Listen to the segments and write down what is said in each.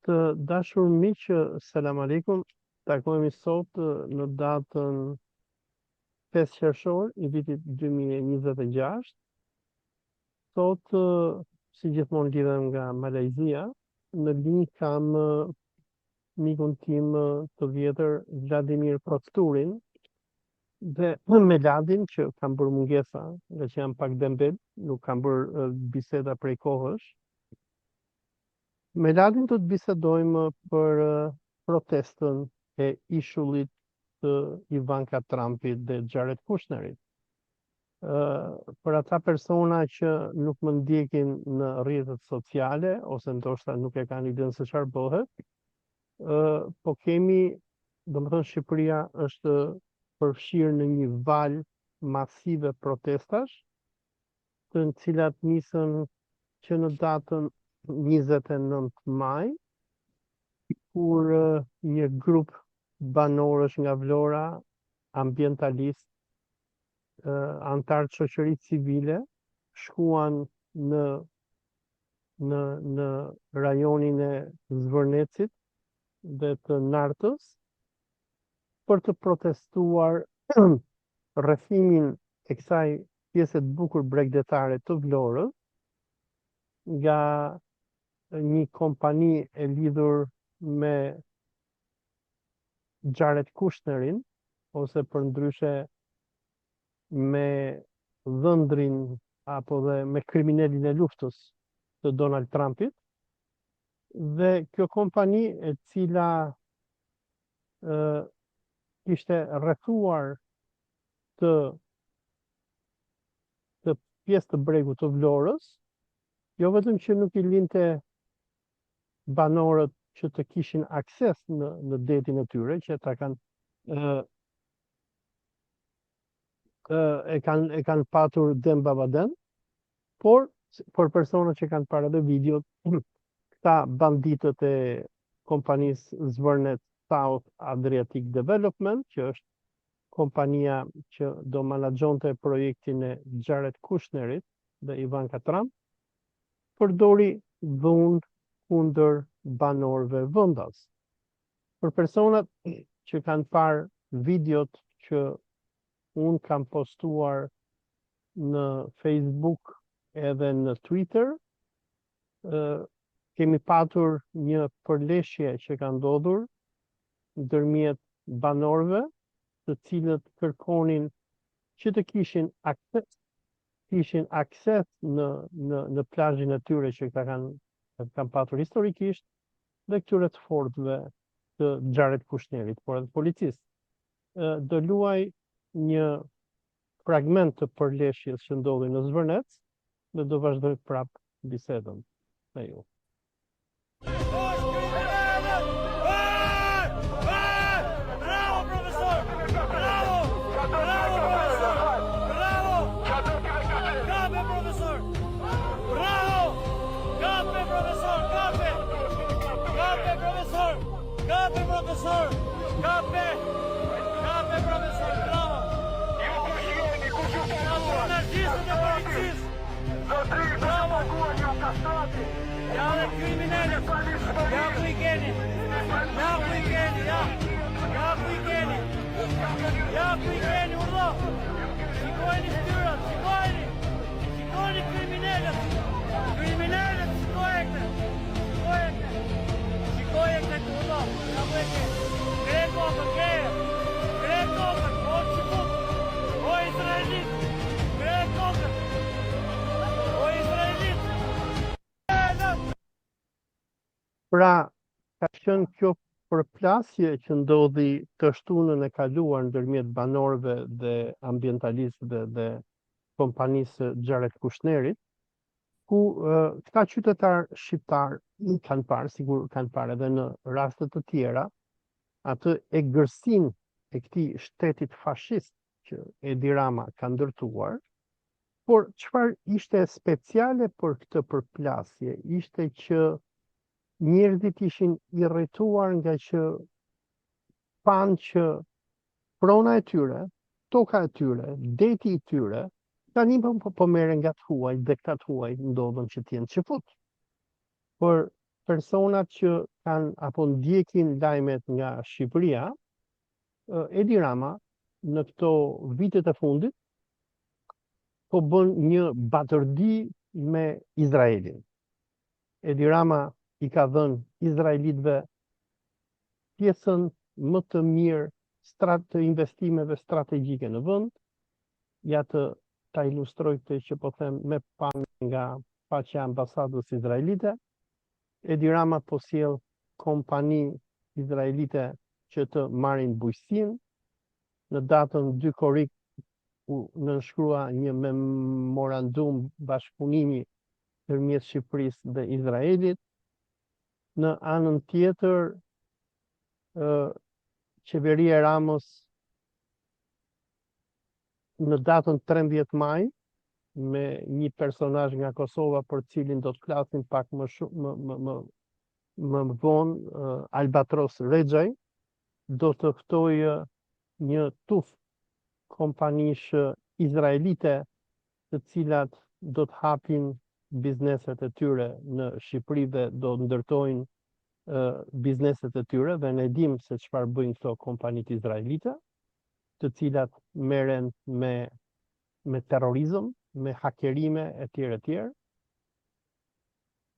Të dashur miq, selam aleikum. Takohemi sot në datën 5 qershor i vitit 2026. Sot, si gjithmonë, lidhem nga Malajzia. Në linjë kam mikun tim të vjetër Vladimir Kosturin dhe me Ladin që kam bërë mungesa, nga që jam pak dembel, nuk kam bërë biseda prej kohësh. Me Ladin do të bisedojmë për protestën e ishullit të Ivanka Trumpit dhe Jared Kushnerit. Për ata persona që nuk më ndjekin në rrjetet sociale, ose ndoshta nuk e kanë idenë se çfarë bëhet, po kemi, domethënë Shqipëria është përfshirë në një valë masive protestash, të cilat nisën që në datën 29 maj, kur një grup banorësh nga Vlora, ambientalist, antar të shoqërisë civile, shkuan në rajonin e Zvërnecit dhe të Nartës për të protestuar rrethimin e kësaj pjese të bukur bregdetare të Vlorës nga një kompani e lidhur me Jared Kushnerin, ose për ndryshe me dhëndrin apo dhe me kriminalin e luftës të Donald Trumpit. Dhe kjo kompani, e cila ishte rrethuar të pjesë të bregut të Vlorës, jo vetëm që nuk i linte banorët që të kishin akses në detin e tyre, që ata e kanë patur dem babaden, por për personat që kanë parë dhe videot, këta banditët e kompanisë Zvërnet South Adriatic Development, që është kompania që do menaxhonte projektin e Jared Kushnerit dhe Ivanka Trump, përdori dhunë kundër banorëve vendas. Për personat që kanë parë videot që unë kam postuar në Facebook edhe në Twitter, kemi patur një përleshje që ka ndodhur ndërmjet banorëve, të cilët kërkonin që të kishin akses në plazhin e tyre që kanë patur historikisht, dhe këtyre të fortëve të Jared Kushnerit, por edhe policisë. Do luaj një fragment të përleshjes që ndodhi në Zvërnec dhe do vazhdoj prapë bisedën me ju. Kape, profesor! Kape! Kape, profesor! Bravo! Bravo, anarkistët e policisë! Bravo! Ja dhe kriminalët! Ja ku i keni! Ja ku i keni! Ja ku i keni! Ja ku i keni, urdo! Shikojni shtyrat! Shikojni! Shikojni kriminalët! Kriminalët! Shikojni këtë! Shikojni këtë! Shikojë këtë urdo, ka më e ke. Kre kokën, o që bukë, o Izraelit, kre kokën, o Izraelit. Pra, ka qenë kjo përplasje që ndodhi të shtunën e kaluar ndërmjet banorëve dhe ambientalistëve dhe kompanisë Jared Kushnerit, ku këta qytetar shqiptar kanë parë, sigur kanë parë edhe në raste të tjera, atë egërsinë e këtij shtetit fashist që Edi Rama ka ndërtuar, por çfarë ishte speciale për këtë përplasje, ishte që njerëzit ishin irrituar nga që panë që prona e tyre, toka e tyre, deti i tyre, tani po merren nga të huaj dhe këta të huaj ndodhen që t'jenë qefut. Por personat që kanë apo ndjekin lajmet nga Shqipëria, Edi Rama në këto vitet e fundit po bën një batërdi me Izraelin. Edi Rama i ka dhënë izraelitëve pjesën më të mirë të investimeve strategjike në vend. Ja ta ilustroj këtë që po them me pamje nga faqja e ambasadës izraelite. Edi Rama po sjell kompani izraelite që të marrin bujqësinë. Në datën 2 korrik u nënshkrua një memorandum bashkëpunimi ndërmjet Shqipërisë dhe Izraelit. Në anën tjetër, qeveria e Ramës në datën 13 maj me një personazh nga Kosova për cilin do të flasim pak më vonë, Albatros Rexhaj, do të ftojë një tuf kompanish izraelite të cilat do të hapin bizneset e tyre në Shqipëri dhe do të ndërtojnë bizneset e tyre, dhe ne dim se çfarë bëjnë këto kompanit izraelite, të cilat merren me terrorizëm, me hakerime etj. etj.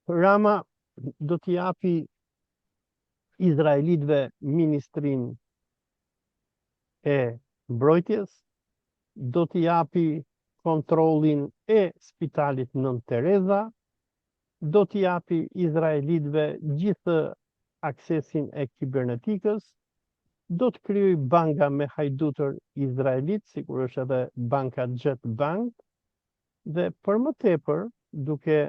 Rama do t'i japi izraelitëve ministrinë e mbrojtjes, do t'i japi kontrollin e spitalit Nën Tereza, do t'i japi izraelitëve gjithë aksesin e kibernetikës, do të krijoj banka me hajdutër izraelit, sikur është edhe banka Jet Bank, dhe për më tepër, duke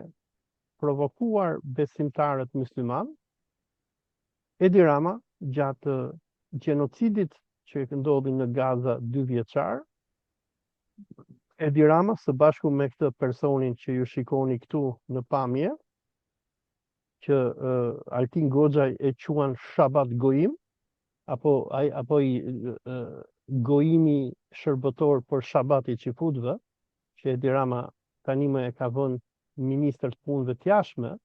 provokuar besimtarët musliman, Edi Rama gjatë gjenocidit që ndodhi në Gaza 2 vjeçar, Edi Rama së bashku me këtë personin që ju shikoni këtu në pamje, që Altin Goxhaj e quan Shabat Goim, apo i gojimi shërbëtor për Shabatit Qifutëve, që Edi Rama tani më e ka vënë ministër të punëve të jashtme,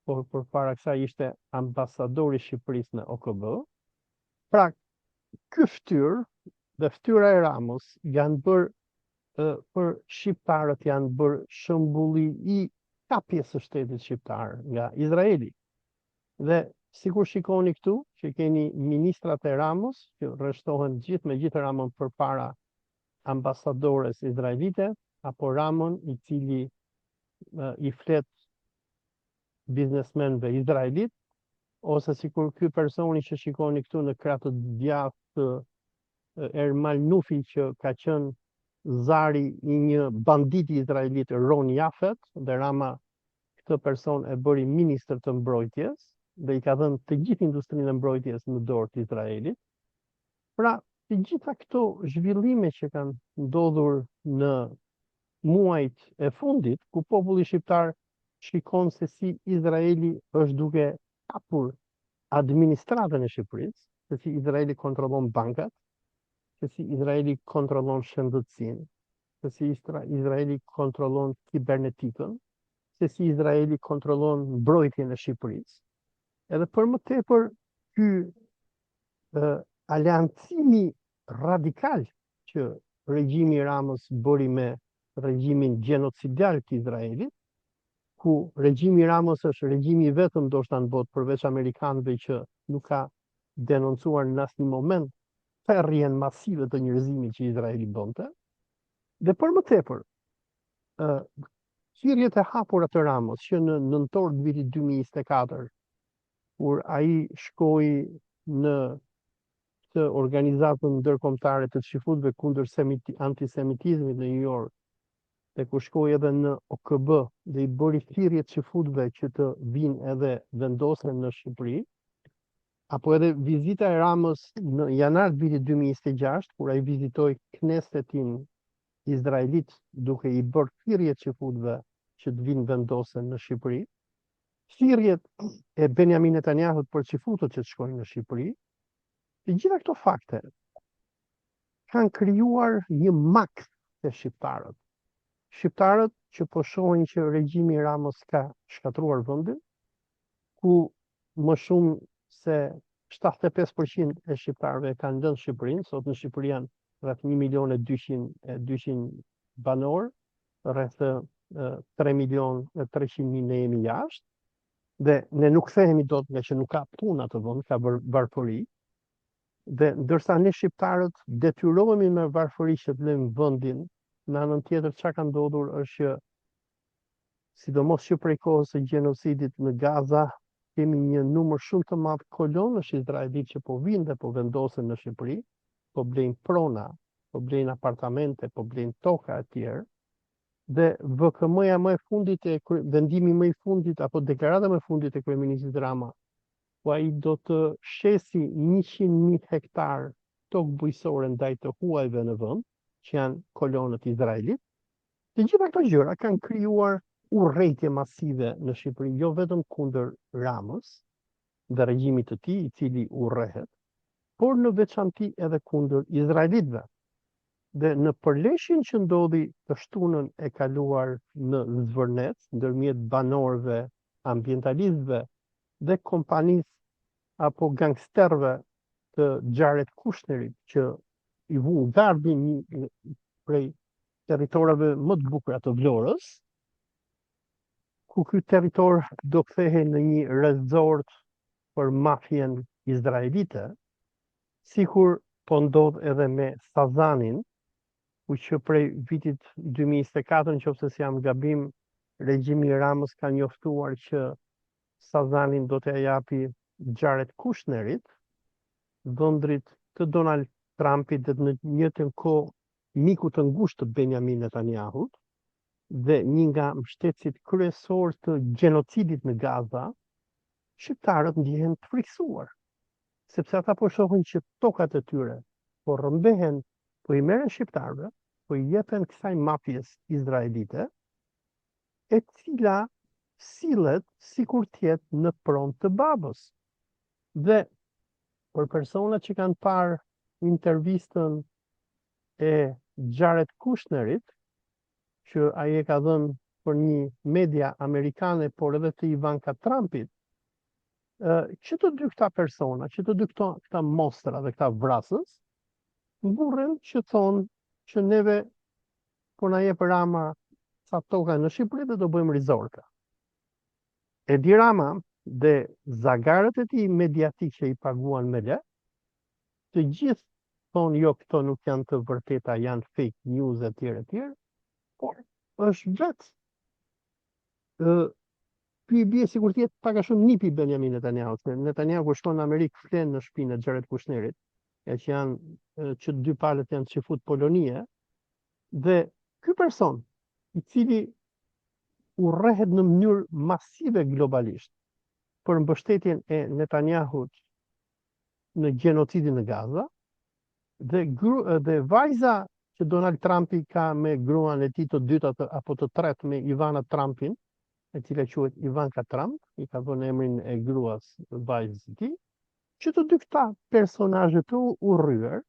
por përpara kësaj ishte ambasadori i Shqipërisë në OKB. Pra, ky fytyrë dhe fytyra e Ramës janë bërë për shqiptarët, janë bërë shembulli i kapjes së shtetit shqiptar nga Izraeli. Dhe sikur shikoni këtu, që keni ministrat e Ramës, që rreshtohen me gjithë Ramën përpara ambasadores izraelite, apo Ramën i cili i flet biznesmenëve izraelit, ose sikur ky personi që shikoni këtu në krah të djathtë, Ermal Nufi, që ka qenë zari i një banditi izraelit, Ron Jafet, dhe Rama këtë person e bëri ministër të mbrojtjes dhe i ka dhënë të gjithë industrinë e mbrojtjes në dorë të Izraelit. Pra, të gjitha këto zhvillime që kanë ndodhur në muajt e fundit, ku populli shqiptar shikon se si Izraeli është duke kapur administratën e Shqipërisë, se si Izraeli kontrollon bankat, se si Izraeli kontrollon shëndetësinë, se si Izraeli kontrollon kibernetikën, se si Izraeli kontrollon mbrojtjen e Shqipërisë. Edhe për më tepër, ky aleancimi radikal që regjimi i Ramës bëri me regjimin gjenocidial të Izraelit, ku regjimi i Ramës është regjimi vetëm ndoshta në botë përveç amerikanëve që nuk ka denoncuar në asnjë moment therrjen masive të njerëzimit që Izraeli bënte. Dhe për më tepër, thirrjet e hapura të Ramës që në nëntor të vitit 2024, kur ai shkoi në të organizatën ndërkombëtare të Qifutëve kundër antisemitizmit në New York, dhe ku shkoi edhe në OKB dhe i bëri thirrje Qifutëve që të vinë edhe vendosen në Shqipëri, apo edhe vizita e Ramës në janar të vitit 2026, kur ai vizitoi Knesetin izraelit duke i bërë thirrje Qifutëve që të vinë vendosen në Shqipëri, thirrjet e Benjamin Netanyahut për Qifutët që të shkojnë në Shqipëri, të gjitha këto fakte kanë krijuar një makt të shqiptarët. Shqiptarët që po shohin që regjimi i Ramës ka shkatruar vendin, ku më shumë se 75% e shqiptarëve kanë lënë Shqipërinë, sot në Shqipëri janë rreth 1.200.000 banor, rreth 3.300.000 ne jemi jashtë, dhe ne nuk thehemi dot nga që nuk ka punë atë vend, ka varfëri, dhe ndërsa ne shqiptarët detyrohemi me varfëri që të lëmë vendin, në anën tjetër çka ka ndodhur është që sidomos që prej kohës së gjenocidit në Gaza kemi një numër shumë të madh kolonësh izraelit që po vinë dhe po vendosen në Shqipëri, po blejnë prona, po blejnë apartamente, po blejnë toka e tjerë, dhe VKM-ja më e fundit vendimi më i fundit apo deklarata më e fundit e kryeministit Rama, po ai do të shesi 100.000 hektar tokë bujqësore ndaj të huajve në vend, që janë kolonët izraelit. Të gjitha këto gjëra kanë krijuar urrëtie masive në Shqipëri, jo vetëm kundër Ramës dhe regjimit të tij, i cili urrëhet, por në veçanti edhe kundër izraelitëve. Dhe në përleshjen që ndodhi të shtunën e kaluar në Zvërnec, ndërmjet banorëve, ambientalistëve dhe kompanisë apo gangsterëve të Jared Kushnerit, që i vu gardhin prej territorave më të bukura të Vlorës, ku ky territor do kthehej në një rezort për mafien izraelite, sikur po ndodh edhe me Sazanin, ku që prej vitit 2024, nëse s'jam gabim, regjimi i Ramës ka njoftuar që Sazanin do t'ia japi Jared Kushnerit, dhëndrit të Donald Trumpit dhe në njëjtën kohë miku të ngushtë të Benjamin Netanyahut, dhe një nga mbështetësit kryesor të gjenocidit në Gaza, shqiptarët ndjehen të frikësuar, sepse ata po shohin që tokat e tyre po rrëmbehen, po i merren shqiptarëve, po i jepen kësaj mafjes izraelite, e cila sillet sikur të jetë në pronë të babës. Dhe për personat që kanë parë intervistën e Jared Kushnerit, që ai e ka dhënë për një media amerikane, por edhe të Ivanka Trumpit, që të dy këta persona, që të dy këta mostra dhe këta vrasës, mburren që thonë që neve po na jep Rama sa toka në Shqipëri dhe do bëjmë rizorka. Edi Rama dhe zagarët e tij mediatik që i paguan me le, të gjithë thonë jo, këto nuk janë të vërteta, janë fake news e tjerë, por është vetë ky i bie sikur të jetë pak a shumë nipi Benjamin Netanyahu. Netanyahu kur shkon në Amerikë flen në shtëpinë e Jared Kushnerit, që janë që dy palët janë çifut Polonie, dhe ky person i cili urrëhet në mënyrë masive globalisht për mbështetjen e Netanyahut në gjenocidin në Gaza, dhe vajza që Donald Trumpi ka me gruan e tij të dytë apo të tretë, me Ivana Trumpin, e cila quhet Ivanka Trump, i ka dhënë emrin e gruas vajzës së tij, që të dy këta personazhe të urryer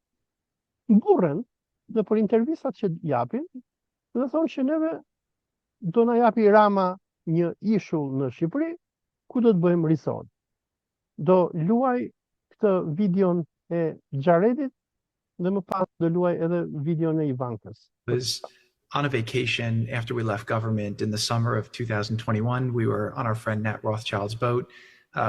mburren dhe për intervistat që japin, dhe thonë që neve do na japi Rama një ishull në Shqipëri, ku do të bëjmë resort. Do luaj këtë videon e Jaredit dhe më pas do luaj edhe videon e Ivankës. Was on a vacation after we left government in the summer of 2021. We were on our friend Nat Rothschild's boat.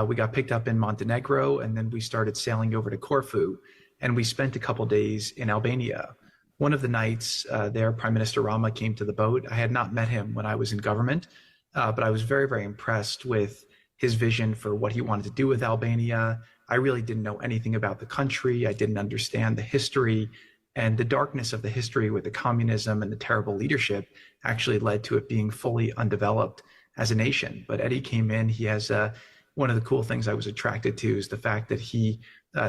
We got picked up in Montenegro, and then we started sailing over to Corfu, and we spent a couple days in Albania. One of the nights there, Prime Minister Rama came to the boat. I had not met him when I was in government, but I was very, very impressed with his vision for what he wanted to do with Albania. I really didn't know anything about the country. I didn't understand the history, and the darkness of the history with the communism and the terrible leadership actually led to it being fully undeveloped as a nation. But Eddie came in, he has one of the cool things I was attracted to is the fact that he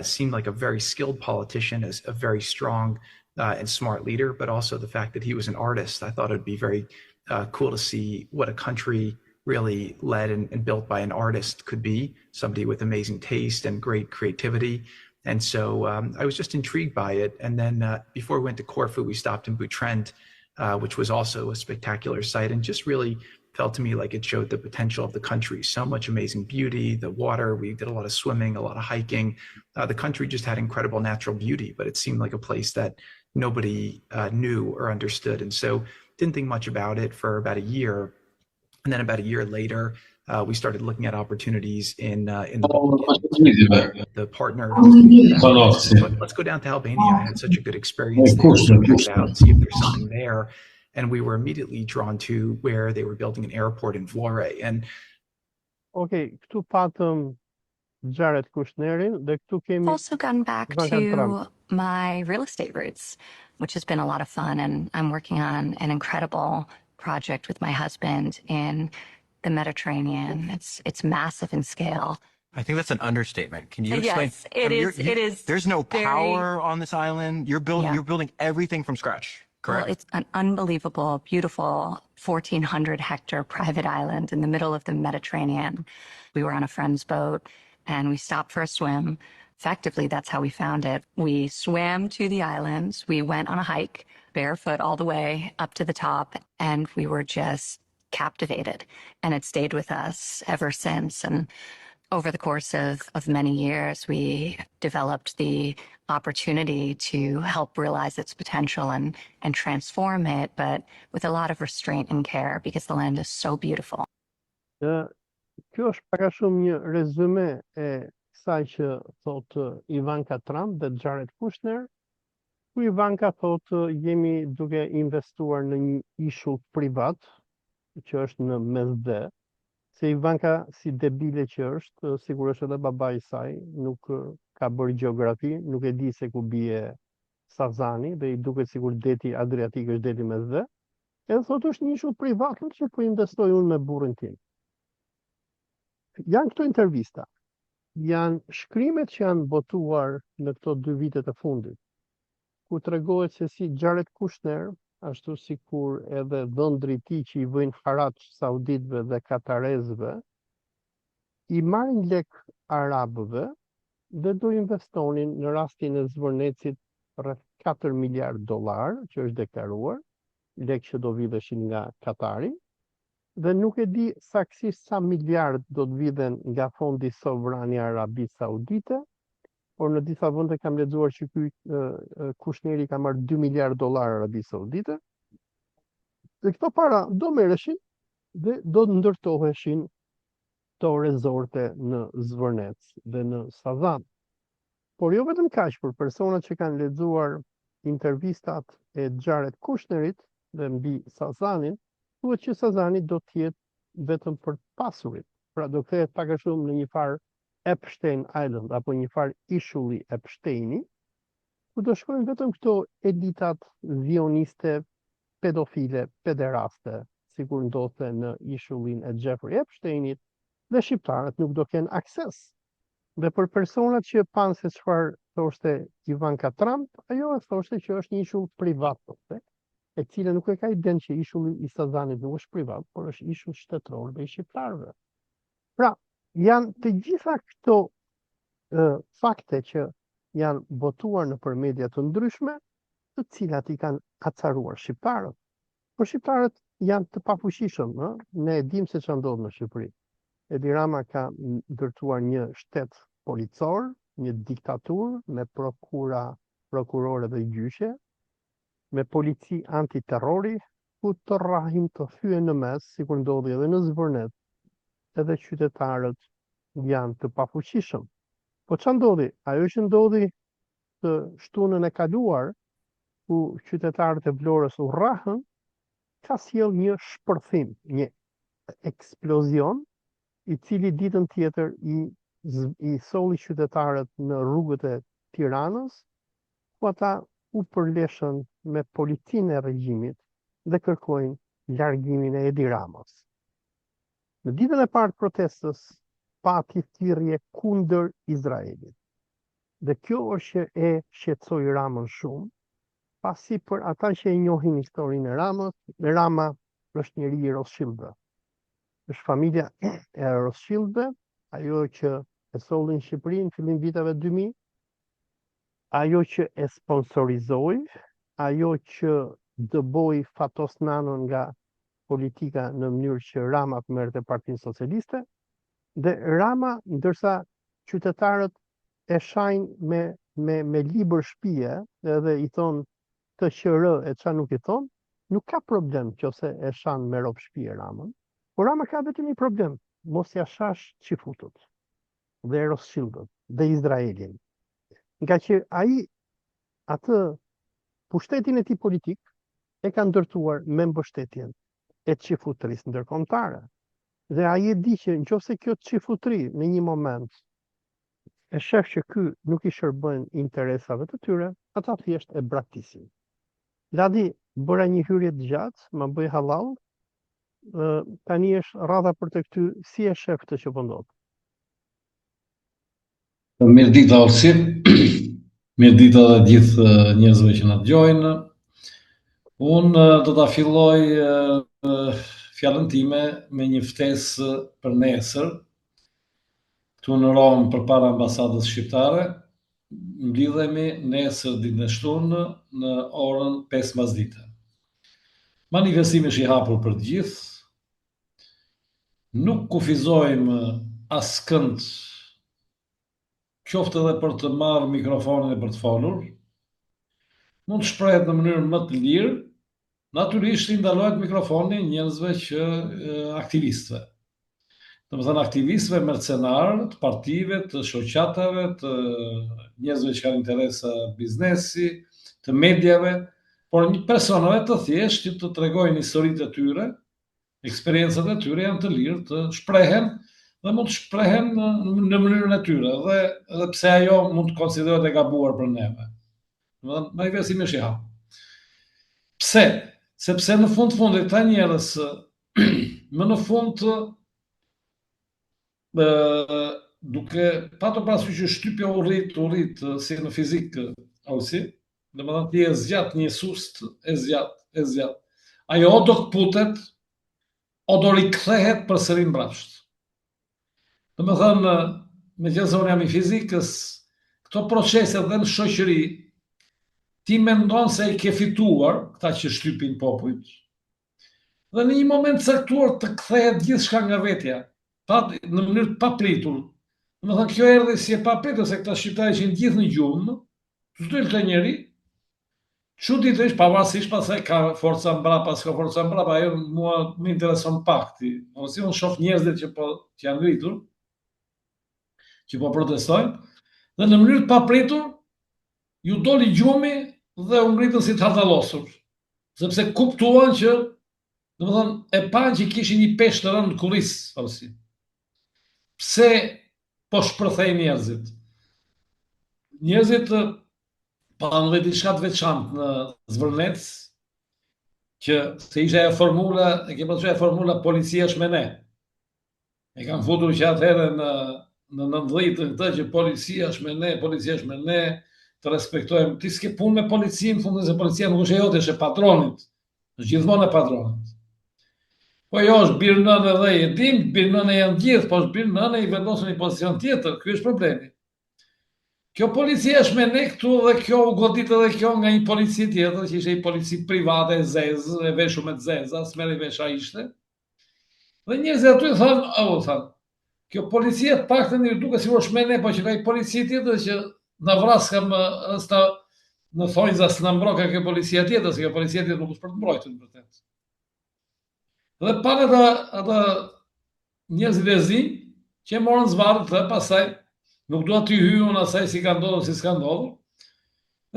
seemed like a very skilled politician, as a very strong and smart leader, but also the fact that he was an artist. I thought it'd be very cool to see what a country really led and built by an artist could be, somebody with amazing taste and great creativity. And so I was just intrigued by it. And then before we went to Corfu, we stopped in Butrend, which was also a spectacular site, and just really felt to me like it showed the potential of the country. So much amazing beauty, the water. We did a lot of swimming, a lot of hiking. The country just had incredible natural beauty, but it seemed like a place that nobody knew or understood. And so didn't think much about it for about a year. And then about a year later, we started looking at opportunities in the partner said, let's go down to Albania. I had such a good experience there. So check it out, see if there's something there. And we were immediately drawn to where they were building an airport in Vlore. And këtu patëm Jared Kushnerin dhe këtu I've kemi also gone back Ivanka Trump. to my real estate roots, which has been a lot of fun. And I'm working on an incredible project with my husband in the Mediterranean. It's massive in scale. I think that's an understatement. Can you explain? Yes, it is. It is. There's no very- power on this island. You're Yeah. building everything from scratch. Correct. Well, it's an unbelievable, beautiful 1,400 hectare private island in the middle of the Mediterranean. We were on a friend's boat and we stopped for a swim. Effectively, that's how we found it. We swam to the islands. We went on a hike barefoot all the way up to the top, and we were just captivated. And it stayed with us ever since. And over the course of many years, we developed the opportunity to help realize its potential and transform it, but with a lot of restraint and care because the land is so beautiful. Kjo është pak a shumë një rezume e kësaj që thotë Ivanka Trump dhe Jared Kushner. Ku Ivanka thotë jemi duke investuar në një ishull privat që është në Mesdhe. Se Ivanka si debile që është, sigurisht edhe babai i saj nuk ka bërë gjeografi, nuk e di se ku bie Sazani dhe i duket sikur deti Adriatik është deti Mesdhe. Edhe thotë është një ishull privat që ku investoj unë me burrin tim. Janë këto intervista, janë shkrimet që janë botuar në këto 2 vitet e fundit, ku tregohet se si Jared Kushner, ashtu sikur edhe dhëndri i tij që i vëjnë haraç sauditëve dhe katarezëve, i marrin lek arabëve dhe do investonin në rastin e Zvërnecit rreth 4 miliard dollar, që është deklaruar, lek që do vidheshin nga Katari. Dhe nuk e di saktësisht sa miliard do të vidhen nga fondi sovran i Arabisë Saudite, por në disa vende kam lexuar që ky Kushneri ka marrë 2 miliard dollar Arabisë Saudite. Dhe këto para do merreshin dhe do të ndërtoheshin këto rezorte në Zvërnec dhe në Sazan. Por jo vetëm kaq, për personat që kanë lexuar intervistat e Jared Kushnerit dhe mbi Sazanin, thuhet që Sazani do të jetë vetëm për pasurit. Pra do kthehet pak a shumë në një farë Epstein Island apo një farë ishulli Epsteini, ku do shkojnë vetëm këto elitat zioniste, pedofile, pederaste, sikur ndodhte në ishullin e Jeffrey Epsteinit, dhe shqiptarët nuk do kenë akses. Dhe për personat që panë se çfarë thoshte Ivanka Trump, ajo e thoshte që është një ishull privat, e cila nuk e ka iden që ishulli i Sazanit nuk është privat, por është ishull shtetëror dhe i shqiptarëve. Pra, janë të gjitha këto fakte që janë botuar nëpër media të ndryshme, të cilat i kanë acaruar shqiptarët. Por shqiptarët janë të pafuqishëm, ne e dim se çfarë ndodh në Shqipëri. Edi Rama ka ndërtuar një shtet policor, një diktaturë me prokurore dhe gjyqe, me polici antiterrori, ku të rrahin të thyen në mes, sikur ndodhi edhe në Zvërnet, edhe qytetarët janë të pafuqishëm. Po çfarë ndodhi? Ajo që ndodhi të shtunën e kaluar, ku qytetarët e Vlorës u rrahën, ka sjell një shpërthim, një eksplozion, i cili ditën tjetër i solli qytetarët në rrugët e Tiranës, ku ata u përleshën me policinë e regjimit dhe kërkojnë largimin e Edi Ramës. Në ditën e parë të protestës pati thirrje kundër Izraelit. Dhe kjo është që e shqetësoi Ramën shumë, pasi për ata që e njohin historinë e Ramës, Rama është njeri i Rothschildëve. Është familja e Rothschildëve, ajo që e solli në Shqipëri në fillim viteve 2000, ajo që e sponsorizoi, ajo që dëboi Fatos Nanon nga politika në mënyrë që Rama të merrte Partinë Socialiste, dhe Rama, ndërsa qytetarët e shajnë me libër shtëpie edhe i thon të QR e çfarë nuk i thon, nuk ka problem nëse e shan me rob shtëpie Ramën, por Rama ka vetëm një problem, mos ja shash Çifutut dhe Rothschildët dhe Izraelin. Nga që ai atë pushtetin e tij politik e ka ndërtuar me mbështetjen e çifutërisë ndërkombëtare. Dhe ai e di që nëse kjo çifutëri në një moment e shef që ky nuk i shërben interesave të tyre, ata thjesht e braktisin. Ladi bëra një hyrje të gjatë, më bëj hallall, tani është rradha për të këty, si e shef këtë që po ndodh? Mirë dita Olsi, mirë dita dhe gjithë njerëzve që na dëgjojnë. Unë do ta filloj fjalën time me një ftesë për nesër, këtu në Rom përpara ambasadës shqiptare. Mblidhemi nesër ditën e shtunë në orën 5 pasdite. Manifestimi është i hapur për të gjithë. Nuk kufizojmë askënd, qoftë edhe për të marrë mikrofonin e për të folur. Mund të shprehet në mënyrë më të lirë, natyrisht i ndalohet mikrofoni njerëzve që aktivistëve. Domethënë aktivistëve mercenarë, të partive, të shoqatave, të njerëzve që kanë interesa biznesi, të medjave, por një personave të thjeshtë që të tregojnë historitë e tyre, eksperiencat e tyre janë të lirë të shprehen dhe mund të shprehen në mënyrën e tyre, dhe edhe pse ajo mund të konsiderohet e gabuar për neve. Domethënë manifestimi është i hapur. Pse? Sepse në fundit këta njerëz më në fund duke patur parasysh që shtypja u rrit si në fizik ose, domethënë ti e zgjat një sust, e zgjat. Ajo o do kputet, o do rikthehet përsëri mbrapsht. Domethënë, meqenëse unë jam i fizikës, këto procese dhe në shoqëri, ti mendon se i ke fituar këta që shtypin popujt, dhe në një moment caktuar të kthehet gjithçka nga vetja, në mënyrë të papritur. Domethënë kjo erdhi si e papritur, se këta shqiptarë ishin gjithë në gjumë, çdo të njëri, çuditërisht pavarësisht pasaj ka forca mbrapa, s'ka forca mbrapa, ajo mua më intereson pak ti. Ose unë shoh njerëzit që janë ngritur, që po protestojnë, dhe në mënyrë të papritur ju doli gjumi dhe u ngritën si të hardallosur, sepse kuptuan që, domethënë, e panë që kishin një peshë të rënë në kullisë, ose. Pse po shpërthej njerëzit? Njerëzit panë dhe diçka të veçantë në Zvërnec, që se ishte ajo formula, e ke pasur ajo formula policia është me ne. E kanë futur që atëherë në 90 këtë që policia është me ne, të respektojmë. Ti s'ke punë me policinë, fundin se policia nuk është e jote, është e patronit. Është gjithmonë e patronit. Po jo, është birë nënë edhe i dim, birë nënë e janë gjithë, po është birë nënë e i vendosën një pozicion tjetër, ky është problemi. Kjo policia është me ne këtu dhe kjo u godit edhe kjo nga një polici tjetër, që ishte një polici private e zezë, e veshu me zeza, s'meri vesha ishte. Dhe njerëzit aty thanë, kjo policia të paktën i duke si është me ne, po që ka një polici tjetër që në vraska në thonjza së në mbroka kjo policia tjetër, se kjo policia tjetër nuk është për të mbrojtën për të. Dhe pane ata njerëzit e zi, që e morën zvarët dhe pasaj, nuk duhet t'i hyjën asaj si ka ndodhur, si s'ka ndodhur.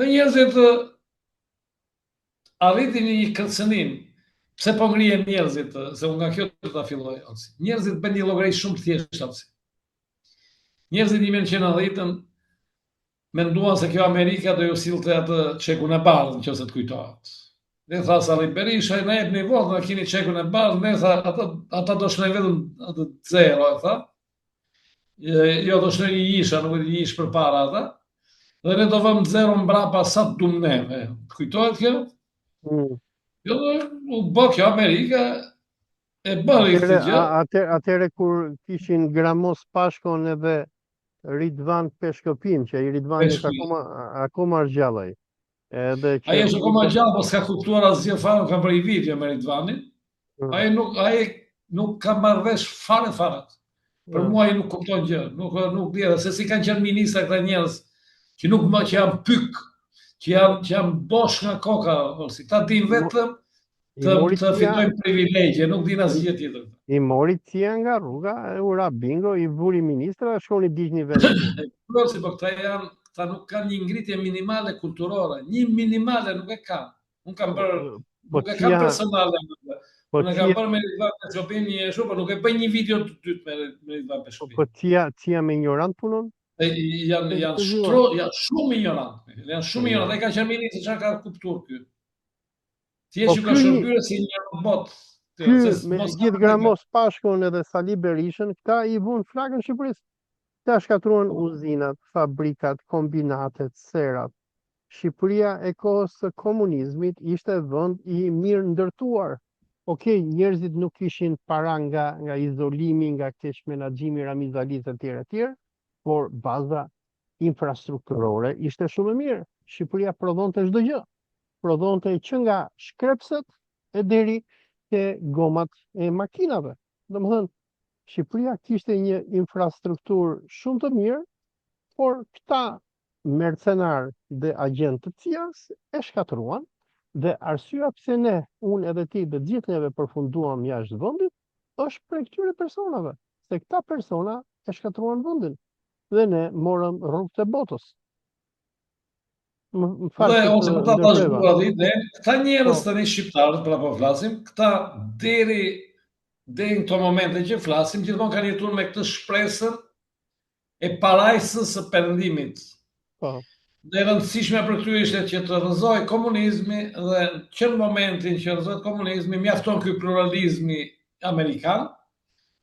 Dhe njerëzit arritin një kërcënim. Pse po ngrihen njerëzit, se unë nga kjo të ta filloj. Njerëzit bën një llogari shumë të thjeshtë. Njerëzit 1990 menduan se kjo Amerika do ju sillte atë çekun e bardhë, nëse të kujtohet. Dhe tha Sali Berisha, na jep një votë, na keni çekun e bardhë, ne tha ata do shënojnë vetëm atë zero, e tha. Jo, do shënojnë një isha, nuk një ish përpara ata. Dhe ne do vëmë zero mbrapa sa të duam neve. Kujtohet kjo? Jo, u bë kjo Amerika e bëri këtë gjë. Atëre kur kishin Gramos Pashkon edhe Ridvan Peshkopin, që i Ridvani akoma është gjallë. Ai është akoma gjallë, po s'ka kuptuar asgjë fare, ka bërë video me Ridvanin. Ai nuk ka marrë vesh fare. Për mua ai nuk kupton gjë, nuk di edhe se si kanë qenë ministra këta njerëz që që janë pyk, që janë bosh nga koka, si ta din vetëm I mori të tia, fitojnë privilegje, nuk din asgjë tjetër. i mori tia nga rruga, e ura bingo, i vuri ministra, shkoni diqni vetë. Kurse po këta nuk kanë një ngritje minimale kulturore, një minimale nuk e kanë. Unë kam bërë, nuk e kam personale. Unë e kam bërë me Ridvan Peshopin një shumë, por nuk e bëj një video të dytë me Ridvan Peshopin. Po tia me ignorant punon? Janë shumë ignorant. Janë shumë ignorant. Ai ka qenë ministër, çfarë ka kuptuar ky? Thjesht ju ka shërbyer si një robot. Ky me gjithë gramos Pashkun edhe Sali Berishën, këta i vun flakën Shqipërisë. Këta shkatruan uzinat, fabrikat, kombinatet, serat. Shqipëria e kohës së komunizmit ishte vend i mirë ndërtuar. Okej, njerëzit nuk kishin para nga izolimi, nga keq menaxhimi, Ramizalis e tjerë, por baza infrastrukturore ishte shumë e mirë. Shqipëria prodhonte çdo gjë. Prodhonte që nga shkrepset e deri te gomat e makinave. Domethënë, Shqipëria kishte një infrastrukturë shumë të mirë, por këta mercenar dhe agent të CIA-s e shkatruan, dhe arsyeja pse unë edhe ti dhe gjithë neve përfunduam jashtë vendit, është për këtyre personave, se këta persona e shkatruan vendin dhe ne morëm rrugët e botës. Ose po ta vazhdojmë dhe këta njerëz tani shqiptarë, pra po flasim, këta deri në këto momente që flasim, gjithmonë kanë jetuar me këtë shpresën e parajsës së perëndimit. Dhe e rëndësishme për këtyre ishte që të rrëzoj komunizmi, dhe që në momentin që rrëzohet komunizmi, mjafton ky pluralizmi amerikan,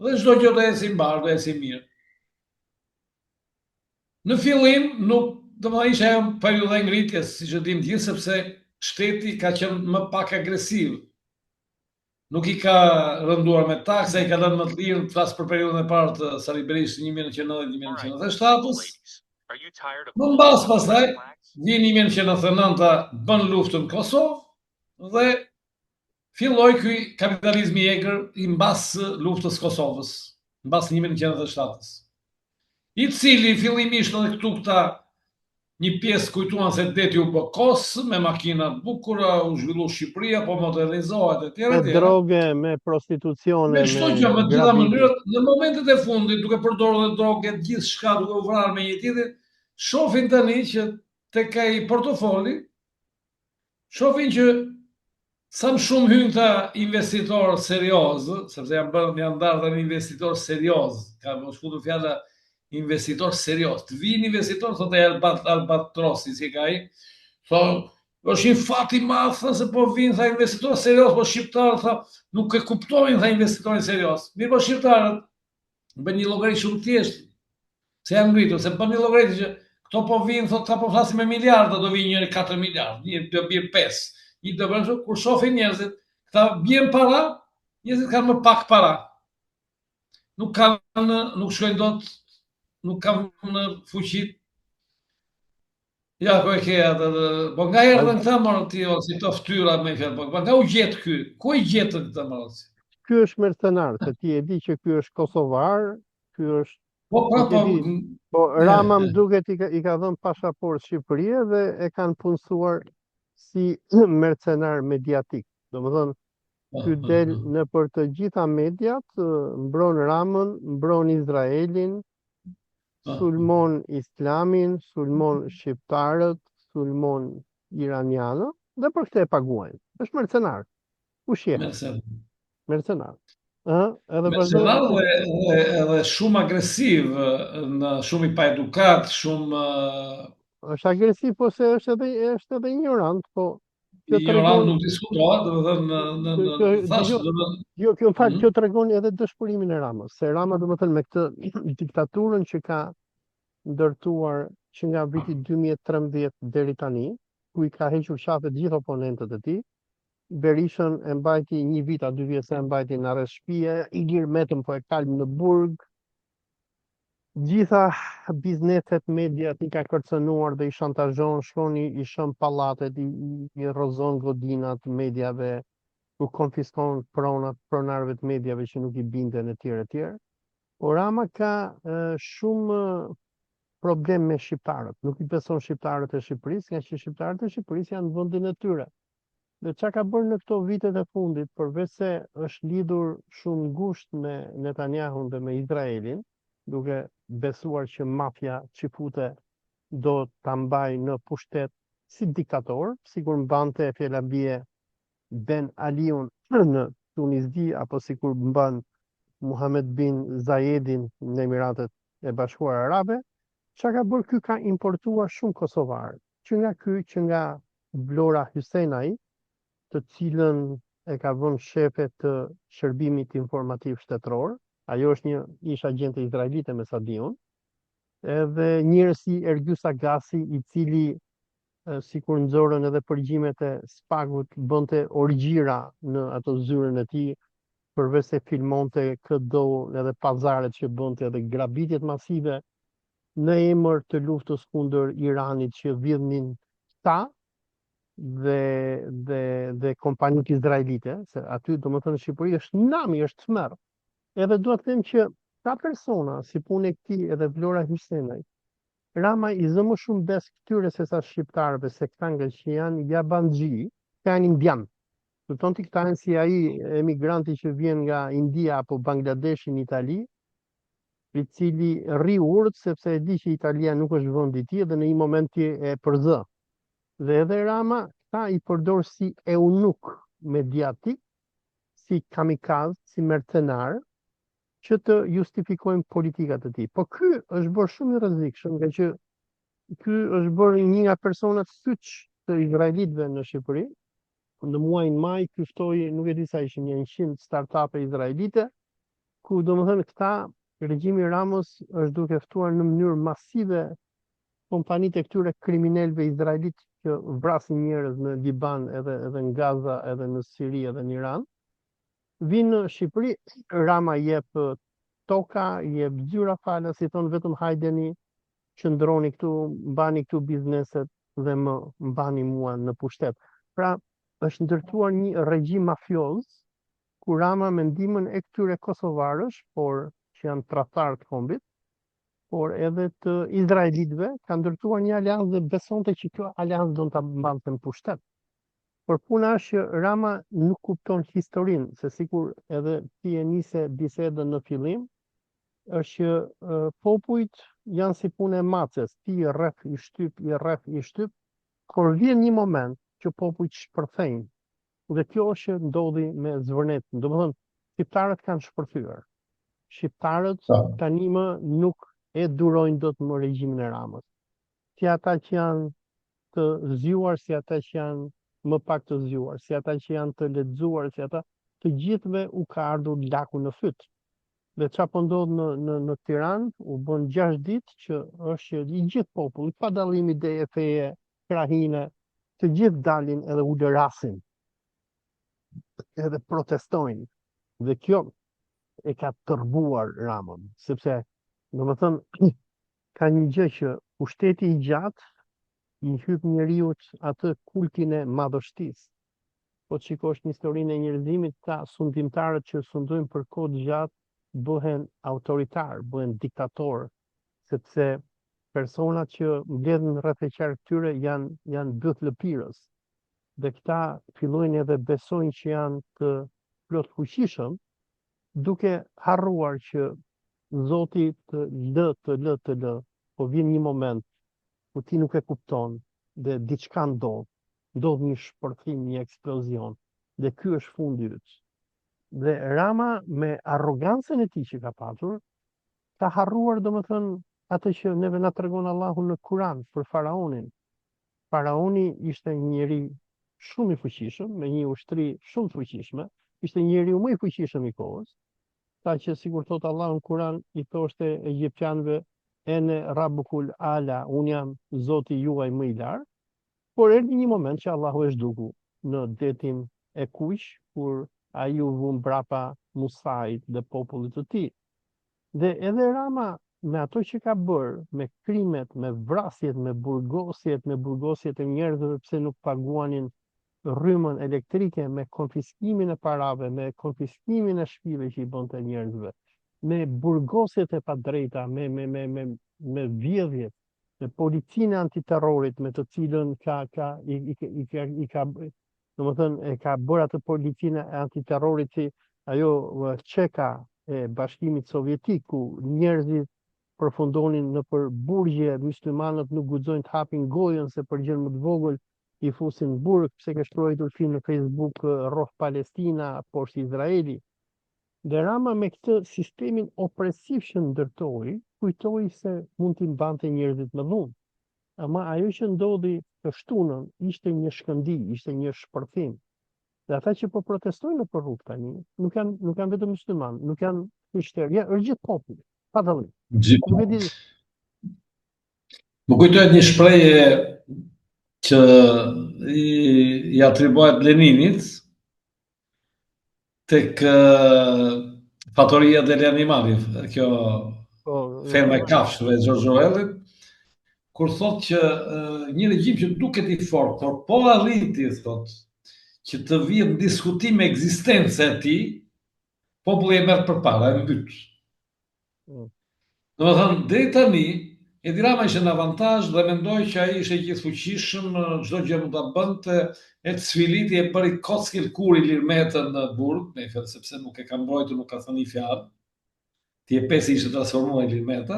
dhe çdo gjë do ecë mbar, do ecë mirë. Në fillim domethënë ishte ajo periudha e ngritjes, siç e dim gjithë, sepse shteti ka qenë më pak agresiv. Nuk i ka rënduar me taksa, i ka lënë më të lirë, flas për periudhën e parë të Sali Berishës 1990-1997. Më mbas pastaj, vjen 1999 bën luftën në Kosovë dhe filloi ky kapitalizmi i egër i mbas luftës Kosovës, mbas 1997-s. I cili fillimisht edhe këta një pjesë kujtuan se deti u bë kos, me makina të bukura, u zhvillu Shqipëria, po modernizohet e tjera. Me droge, me prostitucione, me çdo gjë, me gjitha mënyrat, në momentet e fundit, duke përdorur dhe droge, gjithçka duke u vrarë me një tjetrin, shohin tani që tek ai portofoli, shohin që sa më shumë hyn ta investitor serioz, sepse janë ndarë tani investitor serioz, ka më shkuar fjala investitor serios. Të vinë investitor, thot e Albatrosi, si ka i, është një fat i madh, se po vinë, tha, investitor serios, po shqiptarët, tha, nuk e kuptojnë, tha, investitorin serios. Mirë, po shqiptarët, bën një llogari shumë thjeshtë, se janë ngritur, se bën një llogari që këto po vinë, thot, ta po flasim me miliarda, do vinë njëri 4 miliardë, njëri do bie 5, një do bën, kur shohin njerëzit, këta bjen para, njerëzit kanë më pak para. Nuk shkojnë dot, nuk kam në fuqit. Ja, ko e ke atë, po nga erdhën këta morën ti, si të ftyra me fjalë, po nga u gjetë ky? Ku i gjetën këta morën? Ky është mercenar, se ti e di që ky është kosovar, ky është... Po, Rama më duket i ka dhënë pasaport Shqipërie dhe e kanë punësuar si mercenar mediatik. Domethënë, ky del në për të gjitha mediat, mbron Ramën, mbron Izraelin, sulmon Islamin, sulmon shqiptarët, sulmon iranianët, dhe për këtë e paguajnë. Është mercenar. U shjehet. Mercenar. Mercenar edhe shumë agresiv, shumë i pa edukat, shumë... Është agresiv, po se është edhe ignorant, po... Ignorant nuk diskutohet, Jo, kjo në fakt kjo tregon edhe dëshpërimin e Ramës, se Rama domethënë me këtë diktaturën që ka ndërtuar që nga viti 2013 deri tani, ku i ka hequr qafe të gjithë oponentët e tij, Berishën e mbajti 1 vit a 2 vjet e mbajti në arrest shtëpie, Ilir Metën po e kalm në burg. Gjitha bizneset, mediat i ka kërcënuar dhe i shantazhon, shkoni i shën pallatet, i rrozon godinat mediave, u konfiskon pronarëve të mediave që nuk i binden e tjerë. Por Rama ka shumë problem me shqiptarët. Nuk i beson shqiptarët e Shqipërisë, nga që shqiptarët e Shqipërisë janë në vendin e tyre. Dhe çka ka bërë në këto vitet e fundit, përveç se është lidhur shumë ngushtë me Netanyahun dhe me Izraelin, duke besuar që mafia Çifute do ta mbajë në pushtet si diktator, sikur mbante fjala Ben Aliun në Tunizdi, apo sikur mban Muhammed bin Zayedin në Emiratet e Bashkuara Arabe. Çka ka bërë ky, ka importuar shumë kosovarë, që nga Vlora Hysenaj, të cilën e ka vënë shefe të shërbimit informativ shtetëror. Ajo është një ish agente izraelite me sa diun. Edhe njerëz si Ergjus Agasi, i cili sikur nxorën edhe përgjimet e Spagut, bënte orgjira në ato zyrën e tij, përveç se filmonte këdo edhe pazaret që bënte edhe grabitjet masive në emër të luftës kundër Iranit që vjedhnin ta dhe kompanitë izraelite, se aty domethënë Shqipëri është nami, është tmerr. Edhe dua të them që ka persona si punë e këtij edhe Vlora Hysenaj, Rama i zë më shumë bes këtyre se sa shqiptarëve, se këta nga që janë jabanxhi, janë indian. Kupton ti, këta janë si ai emigranti që vjen nga India apo Bangladeshi në Itali, i cili rri urët sepse e di që Italia nuk është vendi i tij dhe në një moment ti e përzë. Dhe edhe Rama këta i përdor si eunuk mediatik, si kamikaz, si mercenar, që të justifikojnë politikat e tij. Po ky është bërë shumë i rrezikshëm, nga që ky është bërë një nga personat fyç të izraelitëve në Shqipëri. Në muajin maj ky ftoi, nuk e di sa ishin 100 startupe izraelite, ku domethënë këta regjimi Ramos është duke ftuar në mënyrë masive kompanitë e këtyre kriminalëve izraelit që vrasin njerëz në Liban, edhe në Gaza, edhe në Siri, edhe në Iran. Vinë në Shqipëri, Rama jep toka, jep zyra falas, i thonë vetëm hajdeni, qëndroni këtu, mbani këtu bizneset dhe më mbani mua në pushtet. Pra, është ndërtuar një regjim mafioz, ku Rama me ndihmën e këtyre kosovarësh, por që janë tradhtar të kombit, por edhe të izraelitëve, ka ndërtuar një aleancë dhe besonte që kjo aleancë do ta mbante në pushtet. Por puna është që Rama nuk kupton historinë, se sikur edhe ti e nise bisedën në fillim, është që popujt janë si punë e maces, ti i rreth i shtyp, por vjen një moment që popujt shpërthejnë. Dhe kjo është që ndodhi me Zvërnetin. Domethënë, shqiptarët kanë shpërthyer. Shqiptarët tani më nuk e durojnë dot më regjimin e Ramës. Si ata që janë të zgjuar, si ata që janë më pak të zgjuar, si ata që janë të lexuar, si ata, të gjithëve u ka ardhur laku në fyt. Dhe çfarë po ndodh në Tiranë, u bën 6 ditë që është i gjithë populli, pa dallim ideje, feje, krahine, të gjithë dalin edhe u lërasin, edhe protestojnë. Dhe kjo e ka tërbuar Ramën, sepse domethënë ka një gjë që pushteti i gjatë i hyp njeriut atë kultin e madhështisë. Po shikosh në historinë e njerëzimit, ka sundimtarët që sundojnë për kohë gjatë bëhen autoritar, bëhen diktator, sepse personat që mbledhen rreth e qark tyre janë byth lëpirës. Dhe këta fillojnë edhe besojnë që janë të plot fuqishëm, duke harruar që Zoti të lë, po vjen një moment ku ti nuk e kupton dhe diçka ndodh një shpërthim, një eksplozion, dhe ky është fundi yt. Dhe Rama me arrogancën e tij që ka patur, ka harruar domethënë atë që neve na tregon Allahu në Kur'an për faraonin. Faraoni ishte një njeri shumë i fuqishëm, me një ushtri shumë të fuqishme, ishte njeriu më i fuqishëm i kohës, sa që sikur thot Allahu në Kur'an i thoshte egjiptianëve ene Rabbukul Ala, unë jam Zoti juaj më i lartë, por erdhi një moment që Allahu e zhduku në detin e Kuq, kur ai u vu mbrapa Musait dhe popullit të tij. Dhe edhe Rama me ato që ka bërë, me krimet, me vrasjet, me burgosjet e njerëzve pse nuk paguanin rrymën elektrike, me konfiskimin e parave, me konfiskimin e shtëpive që i bënte njerëzve, me burgosjet e padrejta, me vjedhjet, me policinë e antiterrorit, me të cilën domethënë e ka bërë atë policinë e antiterrorit si ajo çeka e Bashkimit Sovjetik, ku njerëzit përfundonin në për burgje, myslimanët nuk guxojnë të hapin gojën se për gjë më të vogël i fusin burg, pse ke shkruar film në Facebook rroh Palestina, poshtë Izraeli. Dhe Rama me këtë sistemin opresiv që ndërtoi, kujtoi se mund t'i mbante njerëzit më dhunë. Ama ajo që ndodhi të shtunën ishte një shkëndi, ishte një shpërthim. Dhe ata që po protestojnë nëpër rrugë tani, nuk janë vetëm muslimanë, nuk janë krishterë, është gjithë populli, pa dallim. Nuk e di. Më kujtohet një shprehje që i atribuohet Leninit tek Fattoria degli Animali, kjo ferma e kafshëve e George Orwellit, kur thotë që një regjim që duket i fortë, por po arriti, thotë, që të vijë në diskutim ekzistencë e tij, populli e merr përpara, e mbyt. Domethënë, deri tani, Edi Rama ishte në avantazh dhe mendoi që ai ishte gjithfuqishëm, çdo gjë mund ta bënte, e të sfiliti e bëri kockil kuri Lirmetën në burg, sepse nuk e ka mbrojtur, nuk ka thënë një fjalë. Ti e pesi ishte transformuar Lirmeta,